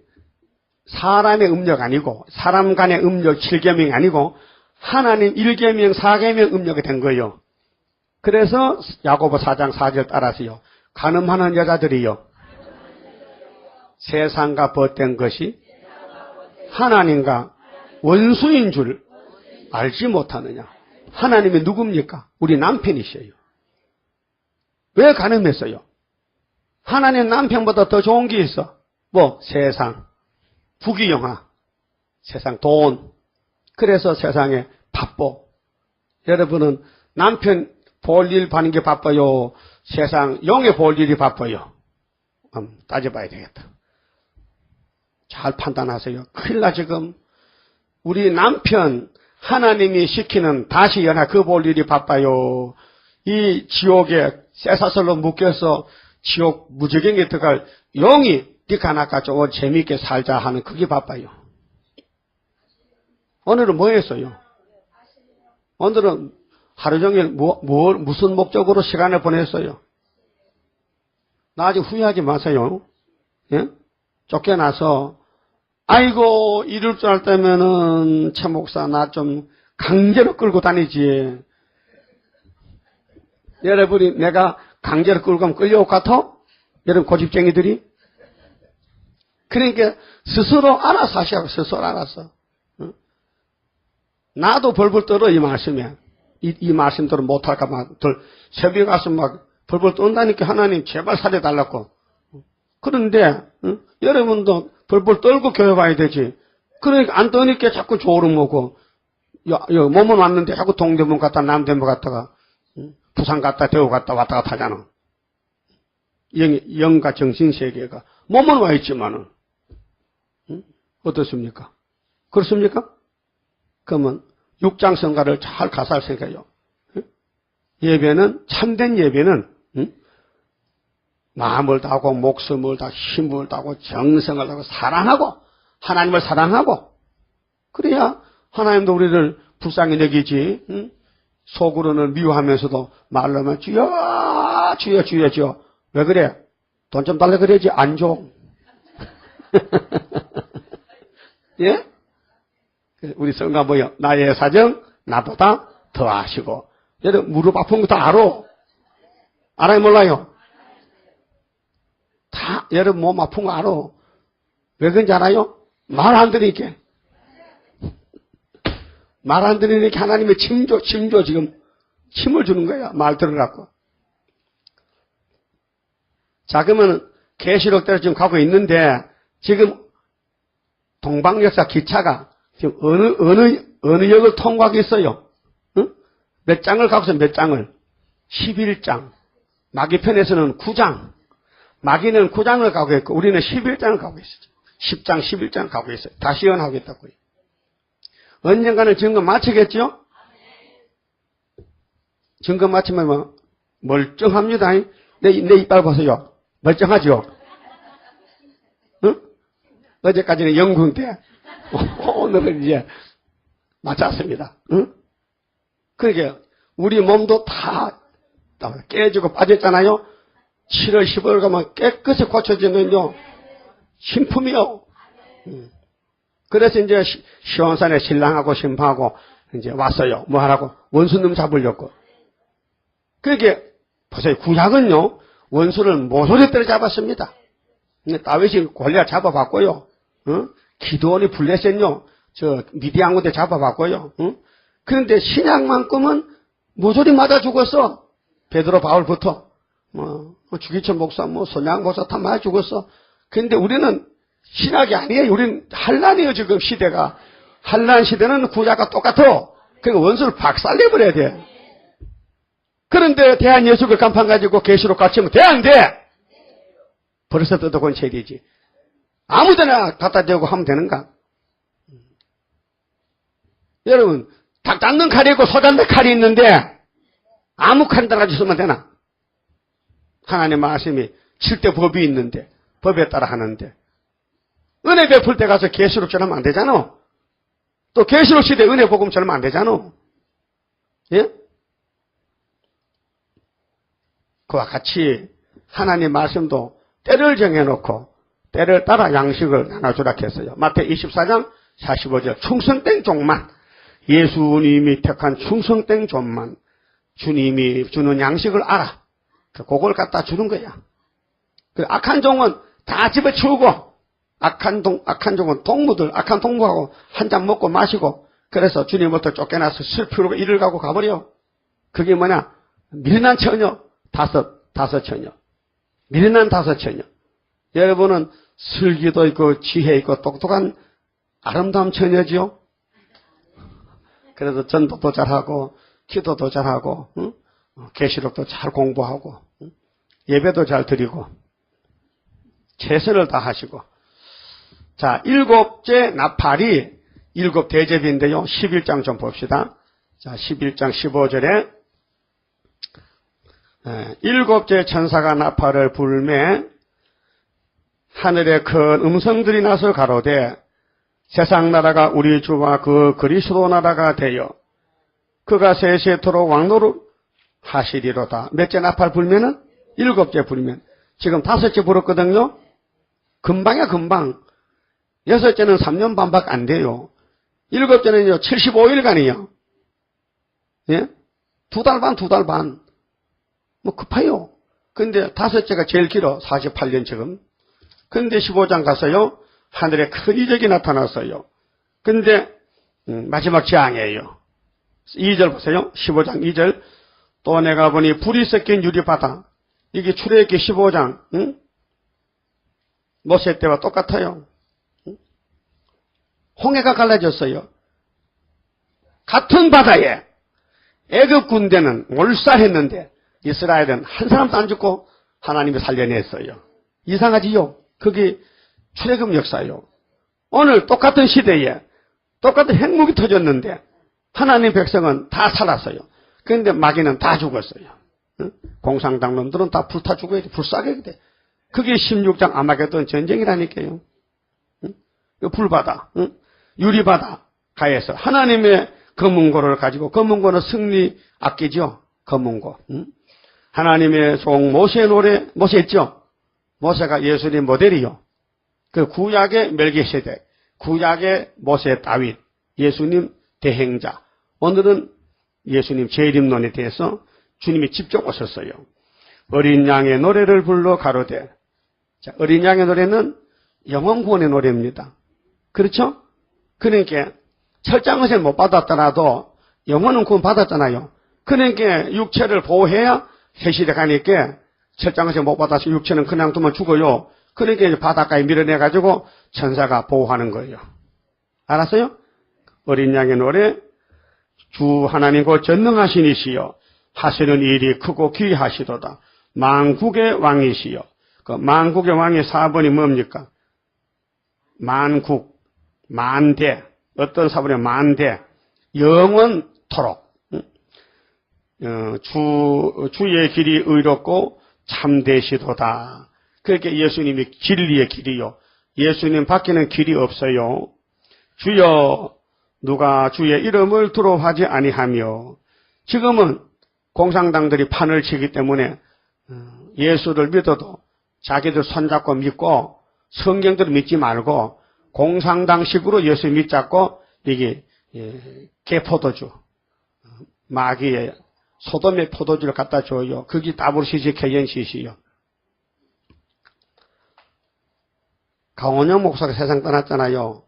사람의 음녀가 아니고 사람 간의 음녀 7계명이 아니고 하나님 1계명 4계명 음녀가 된 거예요. 그래서 야고보 4장 4절 따라서요. 간음하는 여자들이요. 세상과 벗된 것이 하나님과 원수인 줄 알지 못하느냐. 하나님이 누굽니까? 우리 남편이셔요. 왜 간음했어요? 하나님 남편보다 더 좋은 게 있어. 뭐 세상, 부귀영화, 세상 돈. 그래서 세상에 바빠. 여러분은 남편 볼 일 하는 게 바빠요? 세상 용에 볼 일이 바빠요? 따져봐야 되겠다. 잘 판단하세요. 큰일 나 지금. 우리 남편 하나님이 시키는 다시 연하 그 볼 일이 바빠요. 이 지옥에 쇠사슬로 묶여서 지옥 무지경에 들어갈 용이 니가 나까 좀 재미있게 살자 하는 그게 바빠요. 오늘은 뭐 했어요? 오늘은 하루 종일 무슨 목적으로 시간을 보냈어요? 나중에 후회하지 마세요. 예? 쫓겨나서 아이고 이럴 줄 알았다면은 최 목사 나 좀 강제로 끌고 다니지. 여러분이 내가 강제로 끌고 가면 끌려올 것 같아? 여러분 고집쟁이들이? 그러니까 스스로 알아서 하시라고, 스스로 알아서. 응? 나도 벌벌 떨어, 이 말씀에. 이 말씀대로 못할까, 막, 새벽에 가서 막 벌벌 떤다니까 하나님 제발 살려달라고. 그런데, 응? 여러분도 벌벌 떨고 교회 와야 되지. 그러니까 안 떠니까 자꾸 조름 오고, 몸은 왔는데 자꾸 동대문 갔다 남대문 갔다가, 응? 부산 갔다 대구 갔다 왔다 갔다 하잖아. 영과 정신세계가. 몸은 와 있지만은. 응? 어떻습니까? 그렇습니까? 그러면 육장성가를 잘 가사할 생각해요. 응? 예배는, 참된 예배는, 응? 마음을 다하고, 목숨을 다하고, 힘을 다하고, 정성을 다하고, 사랑하고, 하나님을 사랑하고, 그래야 하나님도 우리를 불쌍히 여기지, 응? 속으로는 미워하면서도 말로만 주여, 주여, 주여, 주여. 왜 그래? 돈 좀 달라 그래야지, 안 줘. 예? 우리 성가 뭐요? 나의 사정, 나보다 더 아시고. 여러분, 무릎 아픈 거 다 알아? 알아요, 몰라요? 다, 여러분 몸 아픈 거 알아? 왜 그런지 알아요? 말 안 들으니까. 말 안 들으니까 하나님의 침조, 지금. 침을 주는 거야. 말 들으라고. 자, 그러면, 계시록대로 지금 가고 있는데, 지금, 동방역사 기차가, 지금 어느 역을 통과하고 있어요? 응? 몇 장을 가고 있어요, 몇 장을? 11장. 마귀편에서는 9장. 마귀는 9장을 가고 있고, 우리는 11장을 가고 있어요. 10장, 11장을 가고 있어요. 다시 연하겠다고요. 언젠가는 증거 마치겠죠? 증거 마치면 뭐, 멀쩡합니다. 내 이빨 보세요. 멀쩡하죠? 응? 어제까지는 영궁인데, 오늘은 이제 마쳤습니다. 응? 그러니까, 우리 몸도 다 깨지고 빠졌잖아요? 7월, 10월 가면 깨끗이 고쳐지는요, 신품이요. 그래서 이제 시원산에 신랑하고 신부하고 이제 왔어요. 뭐 하라고? 원수놈 잡으려고. 그러니까, 보세요. 구약은요, 원수를 모서리 때려 잡았습니다. 다윗이 골리앗 잡아봤고요. 응? 기드온이 블레셋요, 미디안 군대 잡아봤고요. 응? 그런데 신약만큼은 모서리 맞아 죽었어. 베드로 바울부터. 주기철 목사, 손양 목사 다 맞아 죽었어. 그런데 우리는 신학이 아니에요. 우리는 한란이에요, 지금 시대가. 한란 시대는 구약과 똑같아. 그러니까 원수를 박살내버려야 돼. 그런데 대한 예수를 간판 가지고 계시록 갖추면 돼, 안 돼? 벌써 뜯어곤 체리지. 아무데나 갖다 대고 하면 되는가? 여러분, 닭 잡는 칼이 있고 소 잡는 칼이 있는데 아무 칼 따라 주시면 되나? 하나님 말씀이 7대 법이 있는데 법에 따라 하는데 은혜 베풀 때 가서 계시록처럼 안 되잖아. 또 계시록 시대 은혜 복음처럼 안 되잖아. 예? 그와 같이 하나님 말씀도 때를 정해놓고 때를 따라 양식을 나눠주라 했어요. 마태 24장 45절 충성된 종만, 예수님이 택한 충성된 종만 주님이 주는 양식을 알아. 그걸 갖다 주는 거야. 그 악한 종은 다 집어치우고, 악한 종은 동무들, 악한 동무하고 한 잔 먹고 마시고, 그래서 주님부터 쫓겨나서 슬프고 일을 가고 가버려. 그게 뭐냐? 미련한 처녀, 다섯 처녀. 미련한 5 처녀. 여러분은 슬기도 있고, 지혜 있고, 똑똑한 아름다운 처녀지요? 그래서 전도도 잘하고, 기도도 잘하고, 응? 계시록도 잘 공부하고, 응? 예배도 잘 드리고, 최선을 다하시고. 자, 7째 나팔이 7 대접인데요. 11장 좀 봅시다. 자, 11장 15절에 7째 천사가 나팔을 불매 하늘에 큰 음성들이 나서 가로되 세상 나라가 우리 주와 그 그리스도 나라가 되어 그가 세세토록 왕노릇 하시리로다. 몇째 나팔 불면은? 7째 불면. 지금 5째 불었거든요. 금방이야, 금방. 6째는 3년 반밖에 안 돼요. 7째는요, 75일간이요. 예? 2달 반. 뭐 급해요. 근데 다섯째가 제일 길어. 48년 지금. 근데 15장 갔어요. 하늘에 큰 이적이 나타났어요. 근데 마지막 재앙이에요. 2절 보세요. 15장 2절. 또 내가 보니 불이 섞인 유리바다. 이게 출애굽기 15장 모세 때와 똑같아요. 홍해가 갈라졌어요. 같은 바다에 애굽 군대는 몰살했는데 이스라엘은 한 사람도 안 죽고 하나님이 살려냈어요. 이상하지요? 그게 출애굽 역사요. 오늘 똑같은 시대에 똑같은 핵무기 터졌는데 하나님 백성은 다 살았어요. 그런데 마귀는 다 죽었어요. 공산당 놈들은 다 불타 죽어야 돼. 불사게 돼. 그게 16장 아마겟돈 전쟁이라니까요. 불바다, 유리바다 가에서 하나님의 검은고를 가지고, 검은고는 승리 악기죠. 검은고. 하나님의 종 모세의 노래, 모세 있죠? 모세가 예수님 모델이요. 그 구약의 멜기세덱, 구약의 모세 다윗, 예수님 대행자. 오늘은 예수님 재림론에 대해서 주님이 직접 오셨어요. 어린 양의 노래를 불러 가로되. 자, 어린 양의 노래는 영원 구원의 노래입니다. 그렇죠? 그러니까 철장을 못 받았더라도 영혼은 구원 받았잖아요. 그러니까 육체를 보호해야 세실에 가니까 철장을 못 받아서 육체는 그냥 두면 죽어요. 그러니까 이제 바닷가에 밀어내가지고 천사가 보호하는 거예요. 알았어요? 어린 양의 노래. 주 하나님 곧 전능하신 이시여 하시는 일이 크고 귀하시도다. 만국의 왕이시여. 그 만국의 왕의 4번이 뭡니까? 만국, 만대. 어떤 사본에 만대. 영원토록. 주의 길이 의롭고 참되시도다. 그렇게 예수님이 진리의 길이요. 예수님 밖에는 길이 없어요. 주여 누가 주의 이름을 두려워하지 아니하며. 지금은 공산당들이 판을 치기 때문에 예수를 믿어도 자기들 손잡고 믿고 성경들을 믿지 말고 공산당식으로 예수 믿자고 이게 개포도주, 마귀의 소돔의 포도주를 갖다 줘요. 그게 WCG 개연시시요. 강원영 목사가 세상 떠났잖아요.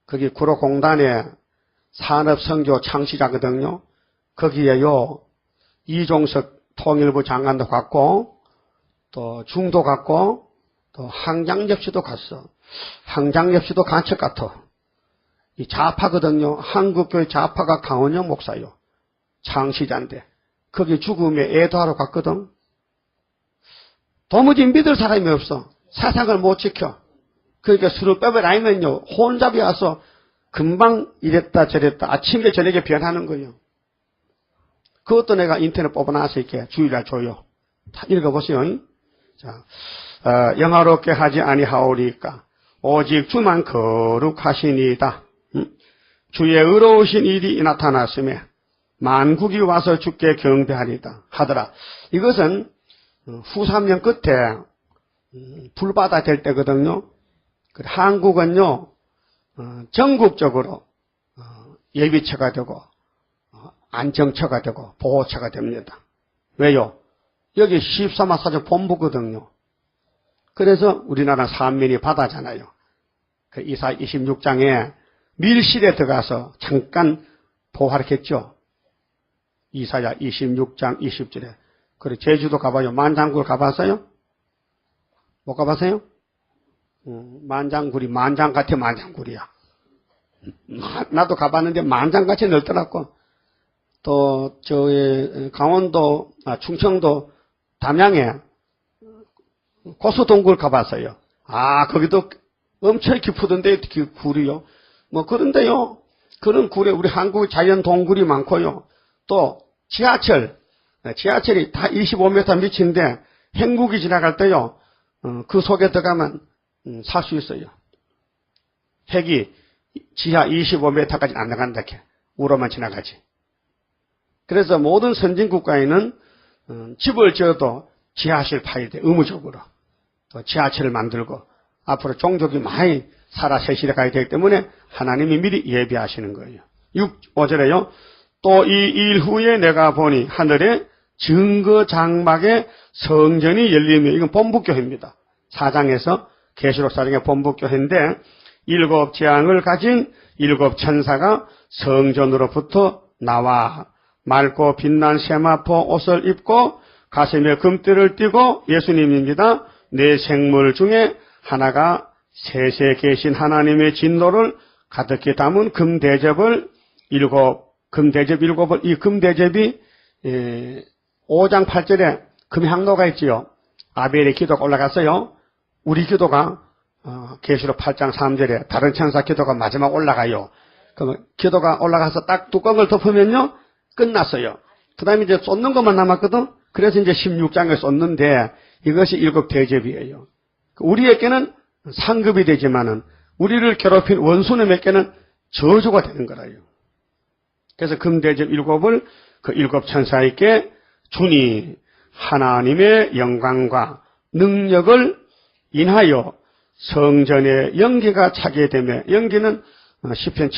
거기 구로공단에 산업선교 창시자거든요. 거기에요. 이종석 통일부 장관도 갔고 또 중도 갔고 또 항장접시도 갔어. 항장접시도 간첩 같아. 이 좌파거든요. 한국교회 좌파가 강원영 목사요. 창시자인데 거기 죽음에 애도하러 갔거든. 도무지 믿을 사람이 없어. 사상을 못 지켜. 그러니까 술을 빼버리면요 혼잡이 와서 금방 이랬다 저랬다 아침에 저녁에 변하는 거예요. 그것도 내가 인터넷 뽑아놔서 이렇게 주의를 줘요. 다 읽어보세요. 자, 영화롭게 하지 아니하오리까 오직 주만 거룩하시니이다. 주의 의로우신 일이 나타났음에 만국이 와서 주께 경배하리다 하더라. 이것은 후 3년 끝에 불바다 될 때거든요. 한국은요 전국적으로 예비처가 되고 안정처가 되고 보호처가 됩니다. 왜요? 여기 14만 사정 본부거든요. 그래서 우리나라 산민이 바다잖아요. 그 이사 26장에 밀실에 들어가서 잠깐 보호하겠죠. 이사야 26장 20절에. 그리고 제주도 가봐요. 만장굴 가봤어요? 못 가봤어요? 만장굴이 만장같이 만장굴이야. 나도 가봤는데 만장같이 넓더라고. 또 강원도 충청도 담양에 고수동굴 가봤어요. 거기도 엄청 깊으던데 그 굴이요. 뭐 그런데요. 그런 굴에 우리 한국 자연 동굴이 많고요. 또 지하철이 다 25m 미치는데 핵무기 지나갈 때요. 그 속에 들어가면 살 수 있어요. 핵이 지하 25m까지 안 나간다. 우로만 지나가지. 그래서 모든 선진국가에는 집을 지어도 지하실 파야 돼. 의무적으로. 또 지하철을 만들고 앞으로 종족이 많이 살아 세실에 가야 되기 때문에 하나님이 미리 예비하시는 거예요. 5절에요. 또 이 일 후에 내가 보니 하늘에 증거 장막에 성전이 열리며, 이건 본부교회입니다. 4장에서 계시록 4장의 본부교회인데, 7 재앙을 가진 7 천사가 성전으로부터 나와 맑고 빛난 세마포 옷을 입고 가슴에 금띠를 띠고, 예수님입니다. 네 생물 중에 하나가 셋에 계신 하나님의 진노를 가득히 담은 금대접을 금대접 7을, 이 금대접이 5장 8절에 금향로가 있지요. 아벨의 기도가 올라갔어요. 우리 기도가 계시록 8장 3절에 다른 천사 기도가 마지막 올라가요. 그럼 기도가 올라가서 딱 뚜껑을 덮으면요, 끝났어요. 그 다음에 이제 쏟는 것만 남았거든. 그래서 이제 16장에 쏟는데, 이것이 7 대접이에요. 우리에게는 상급이 되지만은 우리를 괴롭힌 원수님에게는 저주가 되는 거라요. 그래서 금대접 7을 그 7 천사에게 주니 하나님의 영광과 능력을 인하여 성전에 연기가 차게 되며, 연기는 시편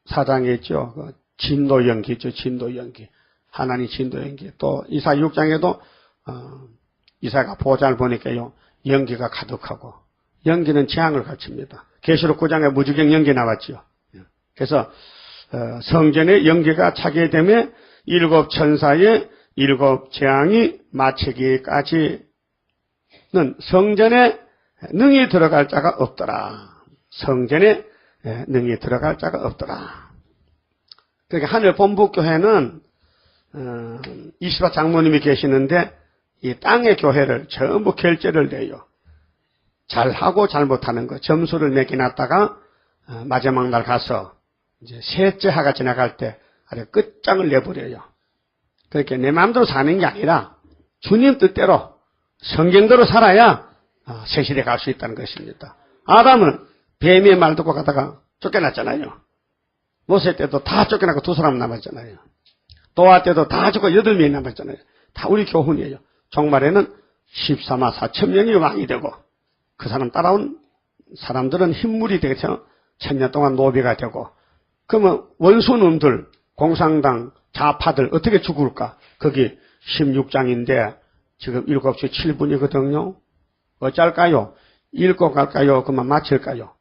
74장에 있죠. 그 진노 연기 있죠. 진노 연기. 하나님 진노 연기. 또 이사 6장에도 이사가 보좌를 보니까요, 연기가 가득하고, 연기는 재앙을 갖춥니다. 계시록 9장에 무주경 연기 나왔죠. 그래서 성전에 연기가 차게 되며 7 천사의 7 재앙이 마치기까지는 성전에 능히 들어갈 자가 없더라. 성전에 능히 들어갈 자가 없더라. 그러니까 하늘 본부교회는 이시바 장모님이 계시는데, 이 땅의 교회를 전부 결제를 내요. 잘하고 잘못하는 거 점수를 매겨놨다가 마지막 날 가서 이제 셋째 하가 지나갈 때 아래 끝장을 내버려요. 그렇게 내 마음대로 사는 게 아니라 주님 뜻대로 성경대로 살아야 새 시대에 갈 수 있다는 것입니다. 아담은 뱀의 말 듣고 가다가 쫓겨났잖아요. 모세 때도 다 쫓겨나고 2 사람 남았잖아요. 노아 때도 다 죽고 8명이 남았잖아요. 다 우리 교훈이에요. 종말에는 14만 4천 명이 왕이 되고, 그 사람 따라온 사람들은 흰물이 되서 1000년 동안 노비가 되고, 그러면 원수놈들, 공산당, 좌파들 어떻게 죽을까? 거기 16장인데 지금 7시 7분이거든요. 어쩔까요? 읽고 갈까요? 그만 마칠까요?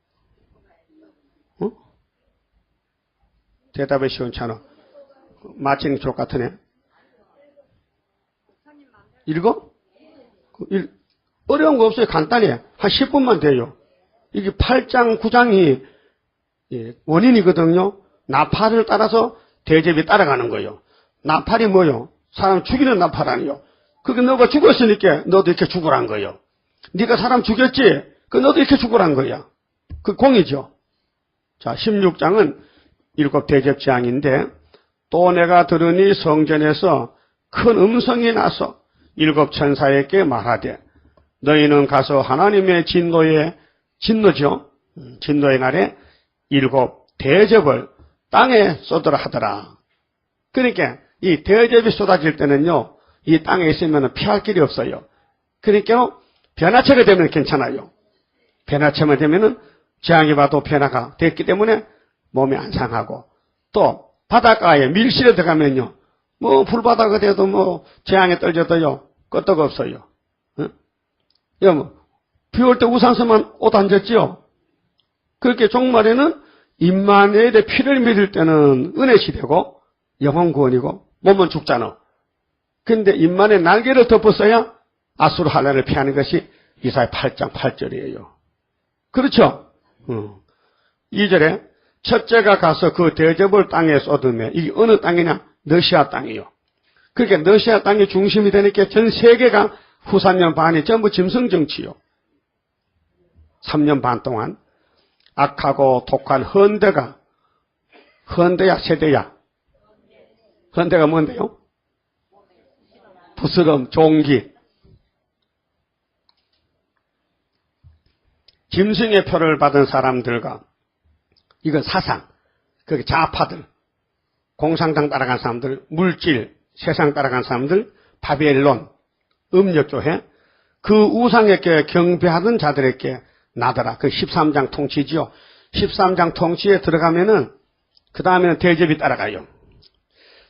대답이 시원찮아. 마치는 게 좋을 것 같으네. 읽어? 어려운 거 없어요. 간단해. 한 10분만 돼요. 이게 8장, 9장이 원인이거든요. 나팔을 따라서 대접이 따라가는 거예요. 나팔이 뭐요? 사람 죽이는 나팔 아니요. 그게 너가 죽었으니까 너도 이렇게 죽으란 거예요. 네가 사람 죽였지? 그 너도 이렇게 죽으란 거야. 그 공이죠. 자, 16장은 7 대접 재앙인데, 또 내가 들으니 성전에서 큰 음성이 나서 7 천사에게 말하되, 너희는 가서 하나님의 진노죠. 진노의 날에 7 대접을 땅에 쏟으라 하더라. 그러니까 이 대접이 쏟아질 때는요, 이 땅에 있으면 피할 길이 없어요. 그러니까 변화체가 되면 괜찮아요. 변화체만 되면은 재앙이 와도 변화가 됐기 때문에 몸이 안 상하고, 또 바닷가에 밀실에 들어가면요, 뭐 불바다가 돼도 뭐 재앙에 떨져도요 끄떡 없어요. 비 올 때 우산 쓰면 옷 안 젖지요. 그렇게 종말에는 임마누엘의 피를 믿을 때는 은혜 시대고 영혼 구원이고 몸은 죽잖아. 근데 임마누엘 날개를 덮었어야 아수르 한란을 피하는 것이 이사야 8장 8절이에요. 그렇죠? 2절에 첫째가 가서 그 대접을 땅에 쏟으며, 이게 어느 땅이냐? 러시아 땅이요. 그러니까 러시아 땅이 중심이 되니까 전 세계가 후 3년 반이 전부 짐승 정치요. 3년 반 동안 악하고 독한 헌데야 세대야? 헌데가 뭔데요? 부스럼, 종기. 짐승의 표를 받은 사람들과, 이건 사상, 그게 좌파들, 공산당 따라간 사람들, 물질, 세상 따라간 사람들, 바벨론, 음력교회, 그 우상에게 경배하던 자들에게 나더라. 그 13장 통치지요. 13장 통치에 들어가면은 그 다음에는 대접이 따라가요.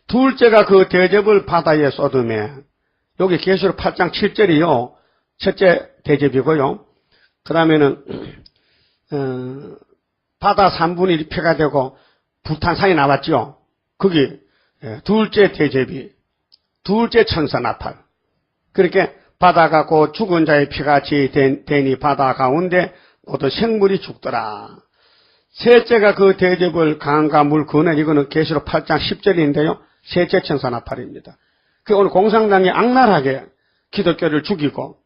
둘째가 그 대접을 바다에 쏟음에, 여기 계시록 8장 7절이요. 첫째 대접이고요. 그 다음에는, 바다 3분의 1이 피가 되고, 불탄산이 나왔죠. 거기, 둘째 대접이, 둘째 천사 나팔. 그렇게 바다가 곧 죽은 자의 피같이 되니 바다 가운데 모든 생물이 죽더라. 셋째가 그 대접을 강과 물 그네, 이거는 계시록 8장 10절인데요. 셋째 천사 나팔입니다. 그 오늘 공산당이 악랄하게 기독교를 죽이고,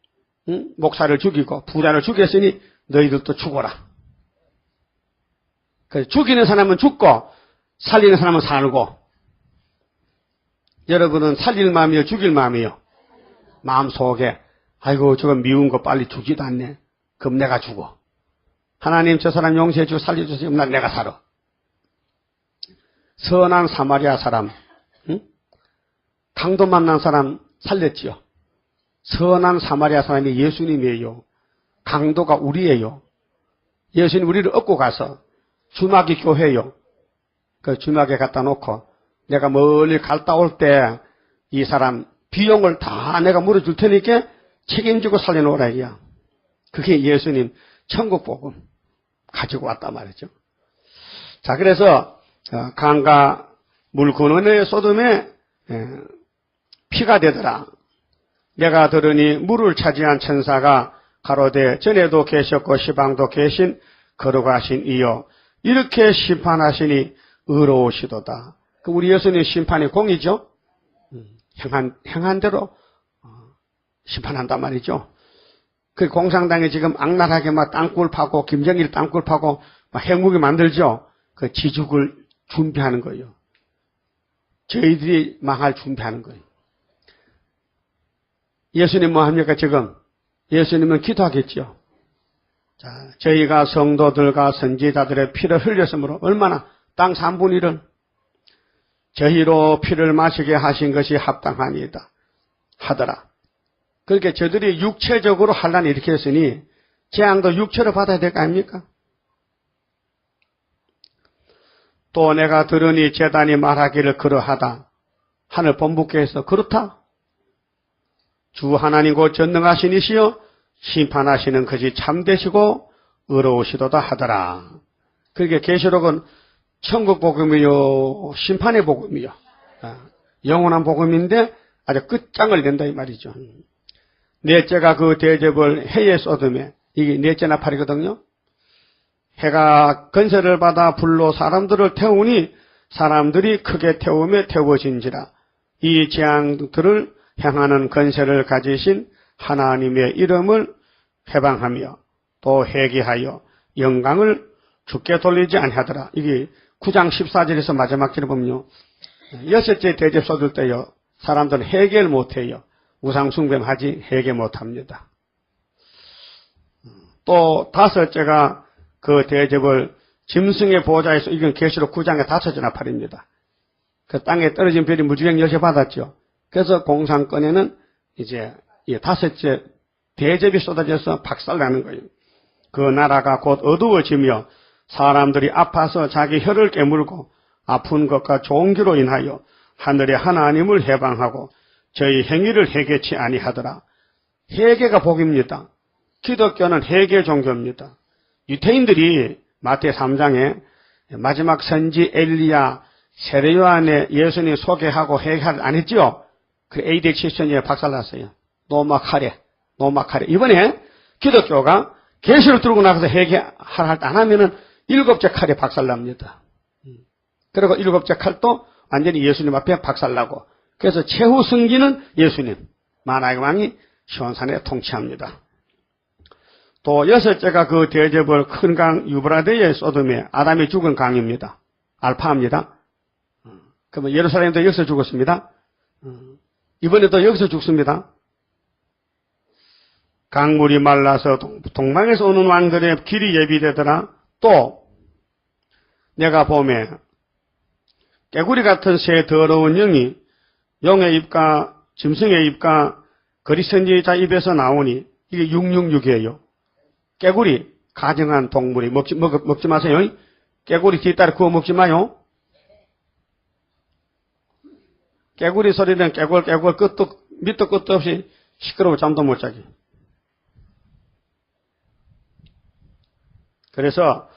목사를 죽이고, 부자를 죽였으니 너희들도 죽어라. 그래서 죽이는 사람은 죽고, 살리는 사람은 살고. 여러분은 살릴 마음이요, 죽일 마음이요? 마음속에, 아이고, 저거 미운 거 빨리 죽지도 않네. 그럼 내가 죽어. 하나님 저 사람 용서해 주고 살려주세요. 난 내가 살아. 선한 사마리아 사람, 강도 만난 사람 살렸지요. 선한 사마리아 사람이 예수님이에요. 강도가 우리예요. 예수님 우리를 업고 가서 주막이 교회요. 그 주막에 갖다 놓고 내가 멀리 갔다 올 때 이 사람 비용을 다 내가 물어줄 테니까 책임지고 살려놓으라 이야. 그게 예수님 천국 복음 가지고 왔단 말이죠. 자, 그래서 강과 물 근원의 소돔에 피가 되더라. 내가 들으니 물을 차지한 천사가 가로되 전에도 계셨고 시방도 계신 거룩하신 이여 이렇게 심판하시니 의로우시도다. 우리 예수님 심판이 공이죠. 행한 대로 심판한단 말이죠. 그 공산당이 지금 악랄하게 막 땅굴 파고 김정일 땅굴 파고 막 핵무기 만들죠. 그 지죽을 준비하는 거예요. 저희들이 망할 준비하는 거예요. 예수님 뭐 합니까 지금? 예수님은 기도하겠죠. 자, 저희가 성도들과 선지자들의 피를 흘렸으므로 얼마나 땅 3분의 1을 저희로 피를 마시게 하신 것이 합당하니이다 하더라. 그렇게 저들이 육체적으로 환란을 일으켰으니 재앙도 육체로 받아야 될 거 아닙니까? 또 내가 들으니 제단이 말하기를 그러하다. 하늘 본부께서 그렇다. 주 하나님 곧 전능하신 이시여 심판하시는 것이 참되시고 의로우시도다 하더라. 그렇게 계시록은 천국 복음이요 심판의 복음이요 영원한 복음인데 아주 끝장을 낸다 이 말이죠. 넷째가 그 대접을 해에 쏟음에 이게 넷째 나팔이거든요. 해가 건설을 받아 불로 사람들을 태우니 사람들이 크게 태우며 태워진지라. 이 재앙들을 행하는 건설을 가지신 하나님의 이름을 회방하며 또 회개하여 영광을 주께 돌리지 아니하더라. 이게 9장 14절에서 마지막 절에 보면요. 여섯째 대접 쏟을 때요. 사람들은 회개를 못해요. 우상숭배하지 회개 못합니다. 또 다섯째가 그 대접을 짐승의 보호자에서 이건 계시록 9장의 다섯째 나팔입니다. 그 땅에 떨어진 별이 무지개 열쇠 받았죠. 그래서 공산권에는 이제 이 다섯째 대접이 쏟아져서 박살나는 거예요. 그 나라가 곧 어두워지며 사람들이 아파서 자기 혀를 깨물고 아픈 것과 종기로 인하여 하늘의 하나님을 해방하고 저희 행위를 회개치 아니하더라. 회개가 복입니다. 기독교는 회개 종교입니다. 유태인들이 마태 3장에 마지막 선지 엘리야 세례요한의 예수님 소개하고 회개를 안 했지요. 그 AD 70년에 박살났어요. 노막하래. 이번에 기독교가 계시를 들고 나가서 회개할 안 하면은 7째 칼에 박살납니다. 그리고 7째 칼도 완전히 예수님 앞에 박살나고 그래서 최후 승기는 예수님 만왕의 왕이 시온산에 통치합니다. 또 여섯째가 그 대접을 큰 강 유브라데에 쏟음에 아담이 죽은 강입니다. 알파입니다. 그러면 예루살렘도 여기서 죽었습니다. 이번에도 여기서 죽습니다. 강물이 말라서 동방에서 오는 왕들의 길이 예비되더라. 또 내가 보매 깨구리 같은 새 더러운 영이 용의 입과 짐승의 입과 거리선지자 입에서 나오니 이게 666이에요. 깨구리 가정한 동물이 먹지 마세요. 깨구리 뒷다리 구워 먹지 마요. 깨구리 소리는 깨굴깨굴 밑도 끝도 없이 시끄러워 잠도 못 자기. 그래서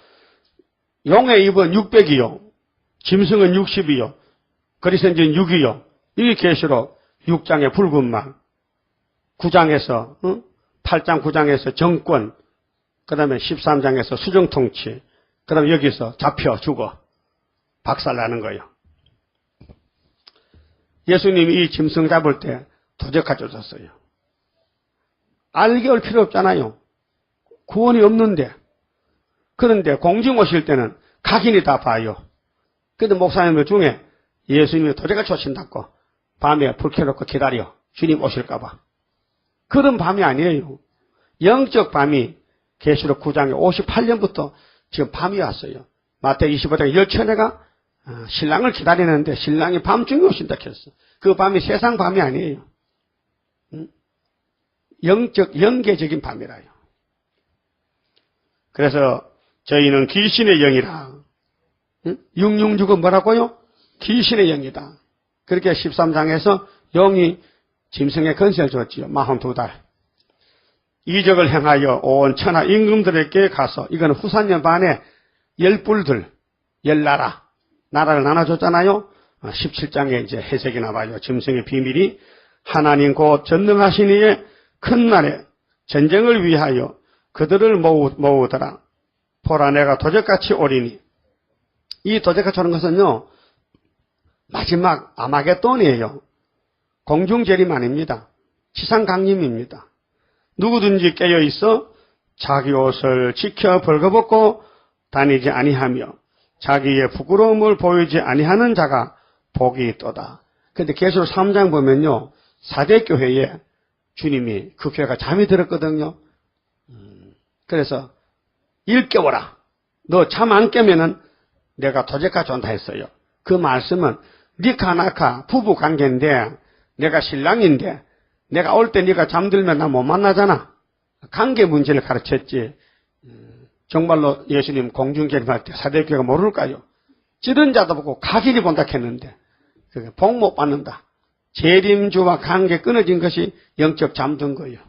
용의 입은 600이요. 짐승은 60이요. 그리스도는 6이요. 이게 계시록 6장의 붉은 말. 9장에서 8장 9장에서 정권. 그 다음에 13장에서 수정통치. 그 다음에 여기서 잡혀 죽어. 박살나는 거예요. 예수님이 이 짐승 잡을 때 도적가 쫓았어요. 알게 올 필요 없잖아요. 구원이 없는데. 그런데 공중 오실 때는 각인이 다 봐요. 근데 목사님들 중에 예수님이 도적가 쫓신다고 밤에 불 켜놓고 기다려. 주님 오실까봐. 그런 밤이 아니에요. 영적 밤이 계시록 9장에 58년부터 지금 밤이 왔어요. 마태복음 25장에 열처녀가 신랑을 기다리는데 신랑이 밤중에 오신다 했어. 그 밤이 세상 밤이 아니에요. 영적, 영계적인 밤이라요. 그래서 저희는 귀신의 영이라. 666은 뭐라고요? 귀신의 영이다. 그렇게 13장에서 영이 짐승의 권세를 줬지요. 42달. 이적을 행하여 온 천하 임금들에게 가서, 이거는 후산년 반에 10뿔들, 10나라, 나라를 나눠줬잖아요. 17장에 이제 해석이 나와요. 짐승의 비밀이 하나님 곧 전능하신 이의 큰 날에 전쟁을 위하여 그들을 모으더라. 보라 내가 도적같이 오리니. 이 도적같이 오는 것은요, 마지막 아마겟돈이에요. 공중재림 아닙니다. 지상강림입니다. 누구든지 깨어있어 자기 옷을 지켜 벌거벗고 다니지 아니하며 자기의 부끄러움을 보이지 아니하는 자가 복이 있도다. 그런데 계시록 3장 보면요, 사대교회에 주님이 그 교회가 잠이 들었거든요. 그래서 일깨워라. 너 잠 안 깨면은 내가 도적같이 온다 했어요. 그 말씀은 니카 나카 부부 관계인데 내가 신랑인데 내가 올 때 네가 잠들면 나 못 만나잖아. 관계 문제를 가르쳤지. 정말로 예수님 공중재림할 때 사대교회가 모를까요? 찌른 자도 보고 각인이 본다 했는데 그게 복 못 받는다. 재림주와 관계 끊어진 것이 영적 잠든 거예요.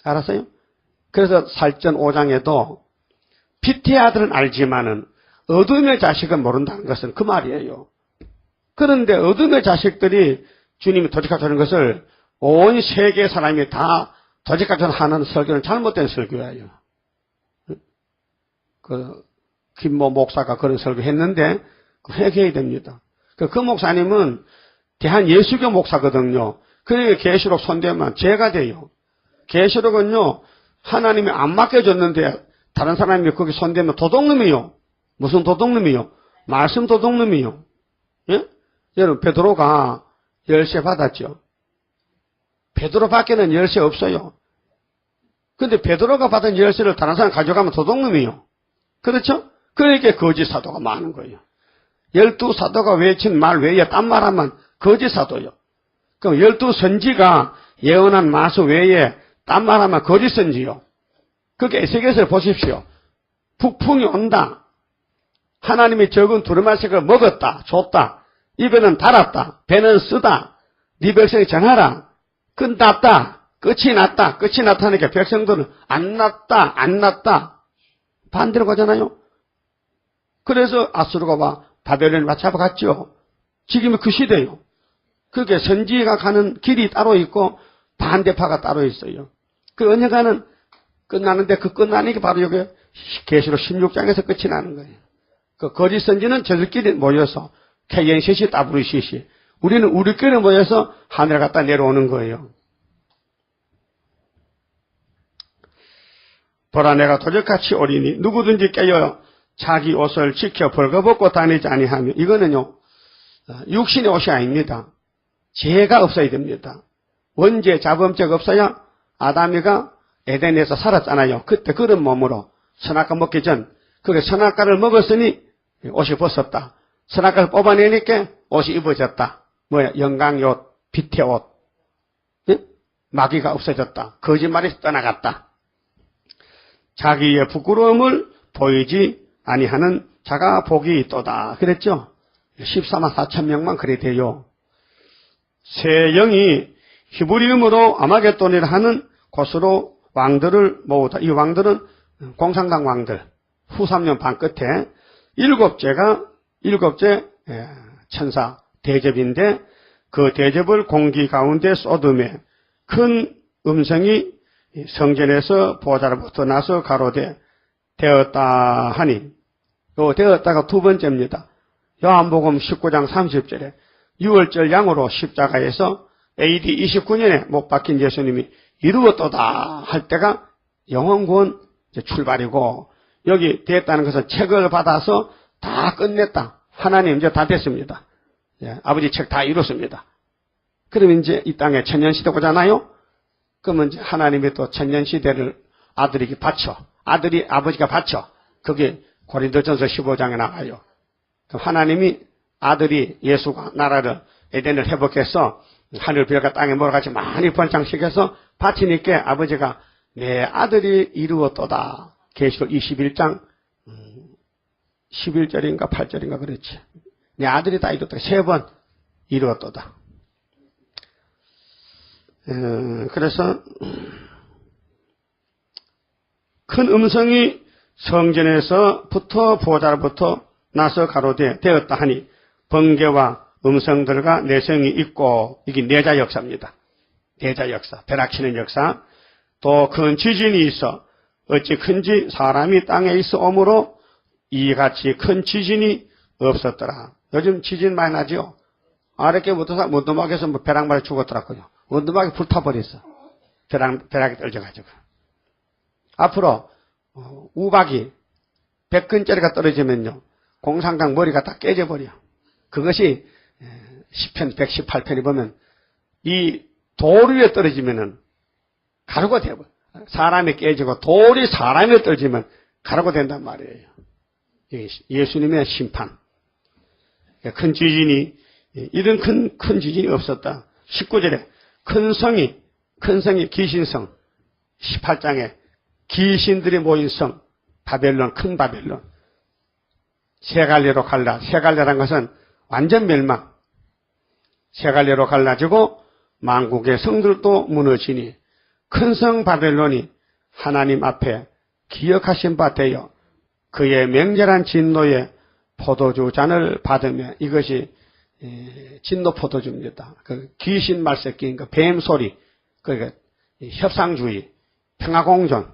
알았어요? 그래서 살전 5장에도 빛의 아들은 알지만은 어둠의 자식은 모른다는 것은 그 말이에요. 그런데 어둠의 자식들이 주님이 도적같이 하는 것을 온 세계 사람이 다 도적같이 하는 설교는 잘못된 설교예요. 김모 목사가 그런 설교했는데 회개해야 됩니다. 그 목사님은 대한예수교 목사거든요. 그러니까 계시록 손대면 죄가 돼요. 계시록은요, 하나님이 안 맡겨줬는데 다른 사람이 거기 손대면 도둑놈이요. 무슨 도둑놈이요? 말씀 도둑놈이요. 예? 여러분, 베드로가 열쇠 받았죠. 베드로 밖에는 열쇠 없어요. 근데 베드로가 받은 열쇠를 다른 사람 가져가면 도둑놈이요. 그렇죠? 그러니까 거짓 사도가 많은 거예요. 12사도가 외친 말 외에 딴 말하면 거짓 사도요. 그럼 12선지가 예언한 마수 외에 딴 말하면 거짓 선지요. 그게 에스겔서를 보십시오. 북풍이 온다. 하나님이 적은 두루마식을 먹었다. 줬다. 입에는 달았다. 배는 쓰다. 네 백성이 전하라. 끝났다. 끝이 났다. 끝이 났다니까 백성들은 안 났다. 안 났다. 반대로 가잖아요. 그래서 아수르가 와 바벨론을 맞잡아갔죠. 지금은 그 시대예요. 그게 선지가 가는 길이 따로 있고 반대파가 따로 있어요. 그 언젠가는 끝나는데 그 끝나는 게 바로 여기 계시록 16장에서 끝이 나는 거예요. 그 거짓 선지는 저들끼리 모여서 KNCC, WCC. 우리는 우리끼리 모여서 하늘 갖다 내려오는 거예요. 보라 내가 도적같이 오리니 누구든지 깨어 자기 옷을 지켜 벌거벗고 다니지 아니하며. 이거는요, 육신의 옷이 아닙니다. 죄가 없어야 됩니다. 원죄 자범죄가 없어야 아담이가 에덴에서 살았잖아요. 그때 그런 몸으로 선악과 먹기 전 그게 선악과를 먹었으니 옷이 벗었다. 선악과를 뽑아내니까 옷이 입어졌다. 뭐야? 영광옷, 빛의 옷. 예? 마귀가 없어졌다. 거짓말이 떠나갔다. 자기의 부끄러움을 보이지 아니하는 자가 복이 있도다. 그랬죠? 14만 4천 명만 그래 돼요. 새 영이 히브리음으로 아마겟돈이라 하는 곳으로 왕들을 모으다. 이 왕들은 공산당 왕들, 후 3년 반 끝에 일곱째 천사 대접인데 그 대접을 공기 가운데 쏟음에 큰 음성이 성전에서 보좌로부터 나서 가로되 되었다 하니, 요 되었다가 두 번째입니다. 요한복음 19장 30절에 6월절 양으로 십자가에서 AD 29년에 못 박힌 예수님이 이루었도다 할 때가 영원구원 출발이고, 여기 됐다는 것은 책을 받아서 다 끝냈다. 하나님 이제 다 됐습니다. 예, 아버지 책 다 이뤘습니다. 그러면 이제 이 땅에 천년시대 오잖아요? 그러면 이제 하나님이 또 천년시대를 아들에게 바쳐. 아들이 아버지가 바쳐. 그게 고린도전서 15장에 나와요. 그럼 하나님이 아들이 예수가 나라를 에덴을 회복해서 하늘 별과 땅에 몰아같이 많이 번창시켜서 바치니까 아버지가 내 아들이 이루었도다. 계시록 21장 11절인가 8절인가 그렇지. 내 아들이 다 이뤘다. 3번 이루었도다. 그래서 큰 음성이 성전에서부터 보좌로부터 나서 가로되 되었다 하니 번개와 음성들과 내성이 있고, 이게 내자 역사입니다. 내자 역사, 벼락치는 역사. 또 큰 지진이 있어 어찌 큰지 사람이 땅에 있어 오므로 이같이 큰 지진이 없었더라. 요즘 지진 많이 나죠? 아랫게부터 원두막에서 벼락말이 죽었더라고요. 원두막이 불타버렸어. 벼락이 떨어져가지고. 앞으로 우박이 100근짜리가 떨어지면요, 공산당 머리가 다 깨져버려. 그것이 10편 118편이 보면 이 돌 위에 떨어지면은 가루가 되어버려. 사람이 깨지고 돌이 사람에 떨어지면 가루가 된단 말이에요. 예수님의 심판. 큰 지진이, 이런 큰 지진이 없었다. 19절에 큰 성이 귀신성. 18장에 귀신들이 모인 성, 바벨론, 큰 바벨론. 세 갈래로 갈라. 세 갈래란 것은 완전 멸망. 세 갈래로 갈라지고 만국의 성들도 무너지니 큰 성 바벨론이 하나님 앞에 기억하신 바 되어 그의 맹렬한 진노의 포도주 잔을 받으며, 이것이 진노 포도주입니다. 그 귀신 말새끼인 그 뱀 소리, 그 협상주의, 평화공존,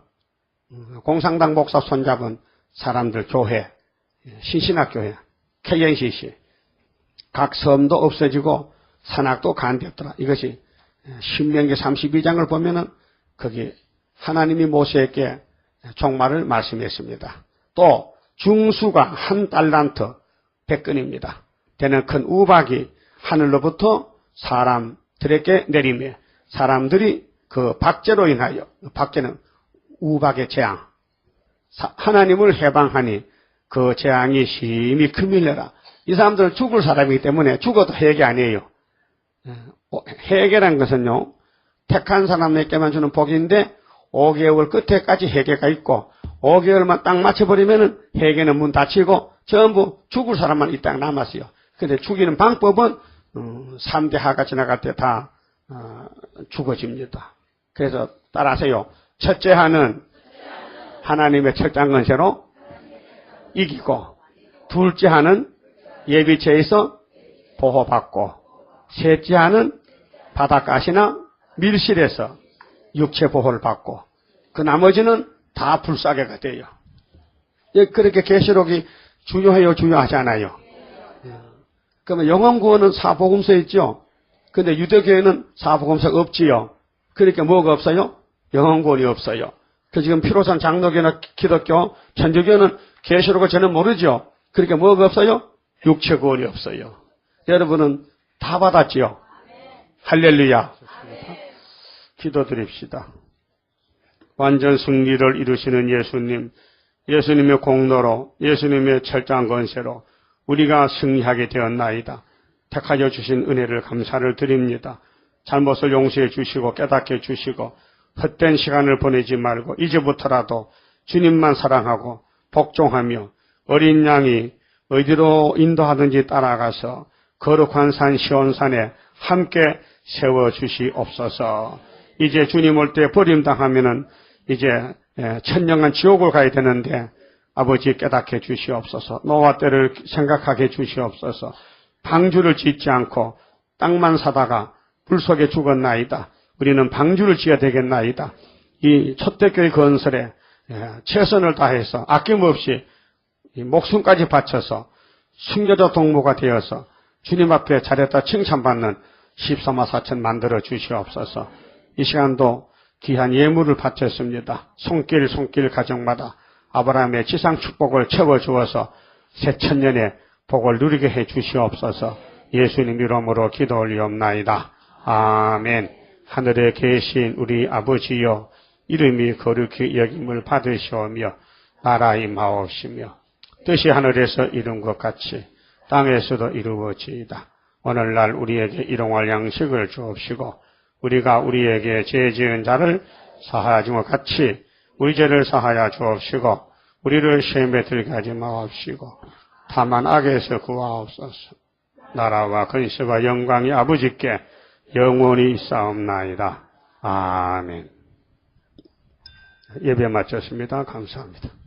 공산당 목사 손잡은 사람들 교회, 신신학교회, KNCC, 각 섬도 없어지고 산악도 간되었더라. 이것이 신명기 32장을 보면은 거기 하나님이 모세에게 종말을 말씀했습니다. 또 중수가 1달란트 100근입니다. 되는 큰 우박이 하늘로부터 사람들에게 내리며 사람들이 그 박제로 인하여, 박제는 우박의 재앙, 하나님을 해방하니 그 재앙이 심히 크밀려라. 이 사람들은 죽을 사람이기 때문에 죽어도 해계 아니에요. 해계란 것은요, 택한 사람에게만 주는 복인데 5개월 끝에까지 해계가 있고 5개월만 딱 맞춰버리면 해계는 문 닫히고 전부 죽을 사람만 이 땅 남았어요. 근데 죽이는 방법은 3대 하가 지나갈 때 다 죽어집니다. 그래서 따라하세요. 첫째 하는 하나님의 철장 권세로 이기고, 둘째 하는 예비체에서 보호받고, 셋째 하는 바닷가시나 밀실에서 육체 보호를 받고, 그 나머지는 다 불사개가 돼요. 그렇게 계시록이 중요해요, 중요하잖아요. 그러면 영원구원은 사복음서에 있죠. 근데 유대교회는 사복음서가 없지요. 그러니까 뭐가 없어요? 영원구원이 없어요. 그 지금 피로산 장로교나 기독교, 천주교는 계시록을 저는 모르죠. 그러니까 뭐가 없어요? 육체구원이 없어요. 여러분은 다 받았지요. 할렐루야. 기도드립시다. 완전 승리를 이루시는 예수님, 예수님의 공로로, 예수님의 철저한 권세로 우리가 승리하게 되었나이다. 택하여 주신 은혜를 감사를 드립니다. 잘못을 용서해 주시고 깨닫게 해주시고 헛된 시간을 보내지 말고 이제부터라도 주님만 사랑하고 복종하며 어린 양이 어디로 인도하든지 따라가서 거룩한 산 시온산에 함께 세워주시옵소서. 이제 주님 올 때 버림당하면은 이제 천년간 지옥을 가야 되는데 아버지 깨닫게 주시옵소서. 노아 때를 생각하게 주시옵소서. 방주를 짓지 않고 땅만 사다가 불 속에 죽었나이다. 우리는 방주를 지어야 되겠나이다. 이 초대교회 건설에 최선을 다해서 아낌없이 목숨까지 바쳐서 순교자 동무가 되어서 주님 앞에 잘했다 칭찬받는 14만 4천 만들어 주시옵소서. 이 시간도 귀한 예물을 바쳤습니다. 손길 가정마다 아브라함의 지상 축복을 채워주어서 새 천년의 복을 누리게 해 주시옵소서. 예수님 이름으로 기도 올리옵나이다. 아멘. 하늘에 계신 우리 아버지여, 이름이 거룩히 여김을 받으시오며 나라 임하옵시며 뜻이 하늘에서 이룬 것 같이 땅에서도 이루어지이다. 오늘날 우리에게 일용할 양식을 주옵시고 우리가 우리에게 죄 지은 자를 사하여 준 것 같이 우리 죄를 사하여 주옵시고 우리를 시험에 들게 하지 마옵시고 다만 악에서 구하옵소서. 나라와 근세와 영광이 아버지께 영원히 있사옵나이다. 아멘. 예배 마쳤습니다. 감사합니다.